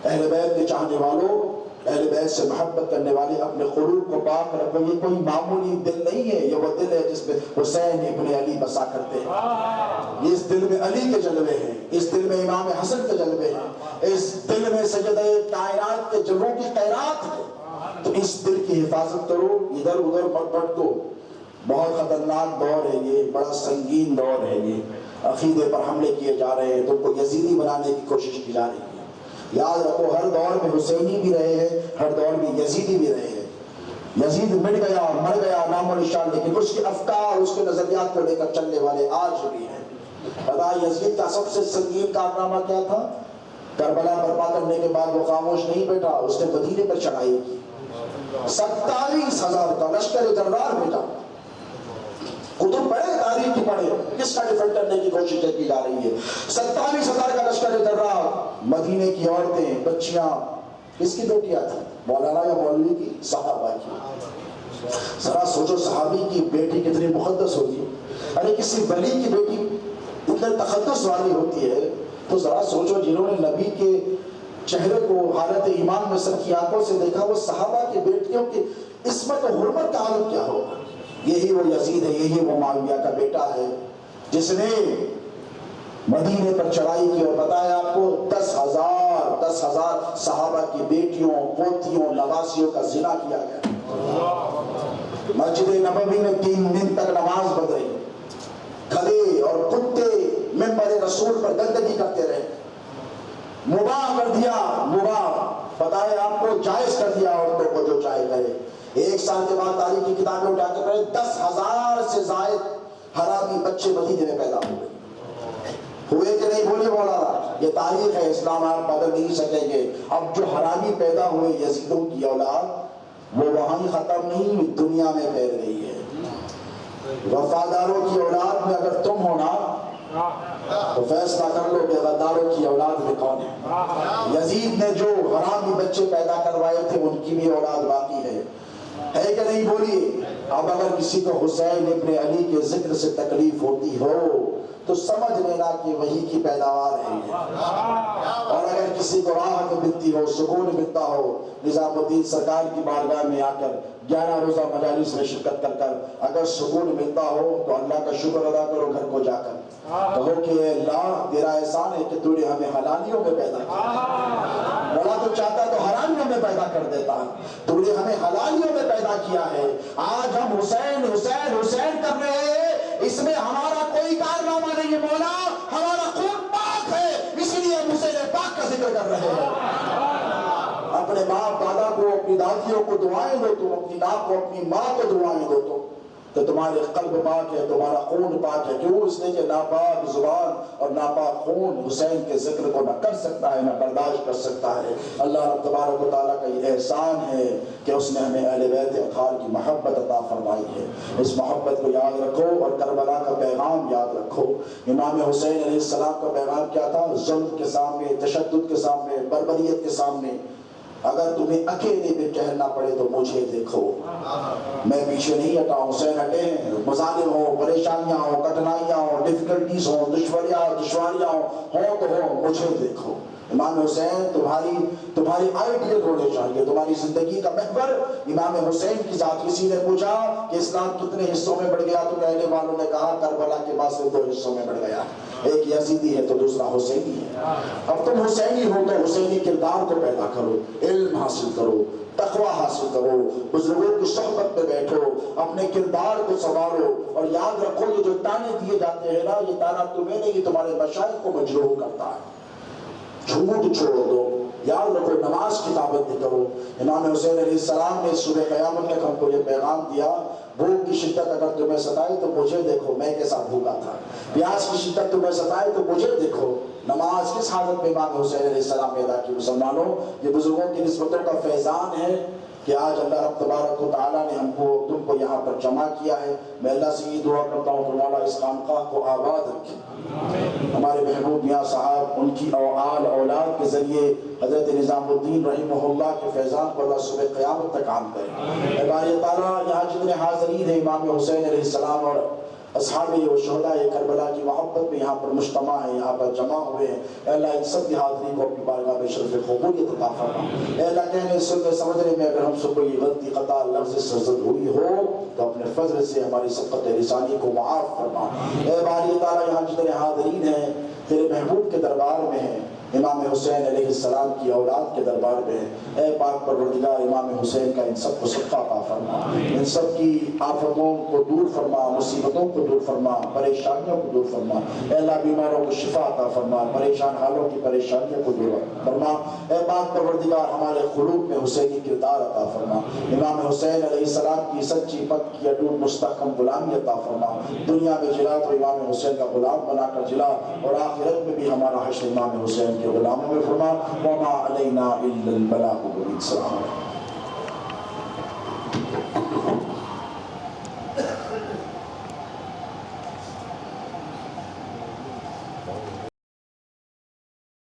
اہل بیت کے چاہنے والوں، اہل بیت سے محبت کرنے والے اپنے قلوب کو پاک رکھو۔ یہ کوئی معمولی دل نہیں ہے، یہ وہ دل ہے جس میں حسین ابن علی بسا کرتے ہیں۔ اس دل میں علی کے جلوے ہیں، اس دل میں امام حسن کے جلوے ہیں، اس دل میں سیدہ کائنات کے جلووں کی خیرات ہے۔ تو اس دل کی حفاظت کرو، ادھر ادھر مت بھٹکو۔ بہت خطرناک دور ہے یہ، بڑا سنگین دور ہے یہ۔ عقیدے پر حملے کیے جا رہے ہیں، تم کو یزیدی بنانے کی کوشش کی جا رہی ہے۔ یاد رکھو ہر دور میں حسینی بھی رہے ہیں، ہر دور میں یزیدی بھی رہے ہیں۔ یزید مٹ گیا، مر گیا، نام و نشان، لیکن اس کے افکار، اس کے نظریات کو لے کر چلنے والے آج بھی ہیں۔ پتہ ہے یزید کا سب سے سنگین کارنامہ کیا تھا؟ کربلا برپا کرنے کے بعد وہ خاموش نہیں بیٹھا، اس نے مدینے پر چڑھائی کی۔ 27,000 کا لشکر جرار بھیجا۔ کتب پڑھے، تاریخ کی پڑھے، کس کا ڈیفینڈ کرنے کی کوشش کی جا رہی ہے۔ 27,000 کا لشکر جرار، مدینے کی عورتیں، بچیاں، کس کی بیٹیاں تھیں؟ مولانا یا مولوی کی؟ صحابہ کی۔ ذرا سوچو صحابی کی بیٹی کتنی مقدس ہوتی ہے۔ ارے کسی ولی کی بیٹی اتنے تقدس والی ہوتی ہے، تو ذرا سوچو جنہوں نے نبی کے چہرے کو حالت ایمان میں سر کی آنکھوں سے دیکھا، وہ صحابہ کی بیٹیوں کی عصمت و حرمت کا عالم کیا ہوگا۔ یہی وہ یزید ہے، یہی وہ معاویہ کا بیٹا ہے جس نے مدینے پر چڑھائی کی۔ اور بتایا آپ کو 10,000 صحابہ کی بیٹیوں، پوتیوں، نواسیوں کا زنا کیا گیا۔ مسجد نبوی میں 3 دن تک نماز پڑھ رہی، گدھے اور کتے ممبر رسول پر گندگی کرتے رہے۔ مباح کر دیا، مباح بتائے آپ کو جائز کر دیا عورتوں کو جو چاہے کرے۔ 1 سال کے بعد تاریخ کی کتابیں اٹھا کے پڑھے 10,000 سے زائد حرامی بچے مدینے میں پیدا ہوئے کہ نہیں؟ بولیے مولانا، یہ تاریخ ہے، اسلام آپ بدل نہیں سکیں گے۔ اب جو حرامی پیدا ہوئے یزیدوں کی اولاد، وہ وہاں ہی ختم نہیں، دنیا میں پھیل گئی ہے۔ وفاداروں کی اولاد میں اگر تم ہونا تو فیصلہ کر لو کہ غداروں کی اولاد میں کون ہے۔ یزید نے جو حرامی بچے پیدا کروائے تھے ان کی بھی اولاد باقی ہے کہ نہیں؟ بولیے۔ اب اگر کسی کو حسین ابن علی کے ذکر سے تکلیف ہوتی ہو تو سمجھ لینا کہ وہی کی پیداوار ہے یہ۔ اور اگر کسی کو راحت ملتی ہو، سکون ملتا ہو، نظام الدین سرکار کی بارگاہ میں آ کر 11 روزہ مجالس میں شرکت کر کر اگر سکون ملتا ہو تو اللہ کا شکر ادا کرو، گھر کو جا کر کہو کہ اے اللہ تیرا احسان ہے کہ تو نے ہمیں حلالیوں میں پیدا کیا۔ بڑا تو چاہتا تو حرامیوں میں پیدا کر دیتا، تو نے ہمیں حلالیوں میں پیدا کیا ہے۔ آج ہم حسین حسین حسین کر رہے ہیں، اس میں ہمارا کوئی کارنامہ نہیں ہے مولا، ہمارا خون پاک ہے، اس لیے ہم حسین پاک کا ذکر کر رہے ہیں۔ اپنے باپ دادا کو، اپنی دادیوں کو دعائیں دو تم، اپنی باپ کو، اپنی ماں کو دعائیں دو تم، تو تمہارے قلب پاک ہے، تمہارا خون پاک ہے۔ کیوں؟ اس لیے کہ ناپاک زبان اور ناپاک خون حسین کے ذکر کو نہ کر سکتا ہے، نہ برداشت کر سکتا ہے۔ اللہ رب تبارک و تعالیٰ کا یہ احسان ہے کہ اس نے ہمیں اہل بیت اطہار کی محبت عطا فرمائی ہے۔ اس محبت کو یاد رکھو اور کربلا کا پیغام یاد رکھو۔ امام حسین علیہ السلام کا پیغام کیا تھا؟ ظلم کے سامنے، تشدد کے سامنے، بربریت کے سامنے اگر تمہیں اکیلے میں ٹہلنا پڑے تو مجھے دیکھو، میں پیچھے نہیں ہٹا ہوں۔ حسین ہٹے ہیں، مظالم ہوں، پریشانیاں ہوں، کٹھنائیاں ہوں، ڈیفیکلٹیز ہوں، دشواریاں ہوں تو مجھے دیکھو۔ امام حسین تمہاری آئیڈیل ہونے چاہیے، تمہاری زندگی کا محور امام حسین کی ذات۔ کسی نے پوچھا کہ اسلام کتنے حصوں میں بڑھ گیا تو کہنے والوں نے کہا کربلا کے بعد سے 2 حصوں میں بڑھ گیا، ایک یزیدی ہے تو دوسرا حسینی ہے۔ اب تم حسینی ہو تو حسینی کردار کو پیدا کرو، علم حاصل کرو، تقوی حاصل کرو، بزرگوں کی صحبت میں بیٹھو، اپنے کردار کو سنوارو، اور یاد رکھو یہ جو تانے دیے جاتے ہیں نا، یہ تانا تمہیں نہیں، تمہارے مشائخ کو مجروح کرتا ہے۔ جھوٹ چھوڑ دو، یاد رکھو نماز کی دعوت بھی کرو۔ امام حسین علیہ السلام نے صبح قیامت تک ہم کو یہ پیغام دیا، بھوک کی شدت اگر تمہیں ستائے تو مجھے دیکھو، میں کے ساتھ بھوکا تھا۔ پیاس کی شدت تمہیں ستائے تو مجھے دیکھو۔ نماز کس حالت میں امام حسین علیہ السلام نے ادا کی؟ مسلمانوں، یہ بزرگوں کی نسبتوں کا فیضان ہے کہ آج اللہ رب تبارک و تعالیٰ نے تم کو یہاں پر جمع کیا ہے۔ میں اللہ سے یہ دعا کرتا ہوں کہ مولا اس خانقاہ کو آباد رکھے، ہمارے محبوب میاں صاحب ان کی آل اولاد کے ذریعے حضرت نظام الدین رحمہ اللہ کے فیضان کو اللہ صبح قیامت تک عام کرے۔ اے باری تعالیٰ، یہاں جتنے حاضرین ہیں امام حسین علیہ السلام اور اصحاب و شہداء کربلا کی محبت میں یہاں پر مجتمع ہیں، یہاں پر جمع ہوئے ہیں، اے اللہ ان سب کی حاضری کو اپنی بارگاہ میں شرف قبولیت عطا فرما۔ اے اللہ کہنے سننے سمجھنے میں اگر ہم سے کوئی غلطی خطا لفظ سرزد ہوئی ہو تو اپنے فضل سے ہماری سبقت لسانی کو معاف فرما۔ اے باری تعالیٰ، یہاں جتنے حاضرین ہیں تیرے محبوب کے دربار میں ہیں، امام حسین علیہ السلام کی اولاد کے دربار میں ہے، اے پاک پروردگار امام حسین کا ان سب کو صدقہ عطا فرما، ان سب کی آفتوں کو دور فرما، مصیبتوں کو دور فرما، پریشانیوں کو دور فرما۔ اے اللہ بیماروں کو شفا عطا فرما، پریشان حالوں کی پریشانیوں کو دور فرما۔ اے پاک پروردگار ہمارے قلوب میں حسینی کردار عطا فرما، امام حسین علیہ السلام کی سچی پکی اٹوٹ مستحکم غلامی عطا فرما۔ دنیا میں جلا تو امام حسین کا غلام بنا کر جلا، اور آخرت میں بھی ہمارا حشر امام حسین کے غلاموں میں فرما۔ وما علینا الا البلاغ المبین۔ السلام علیکم۔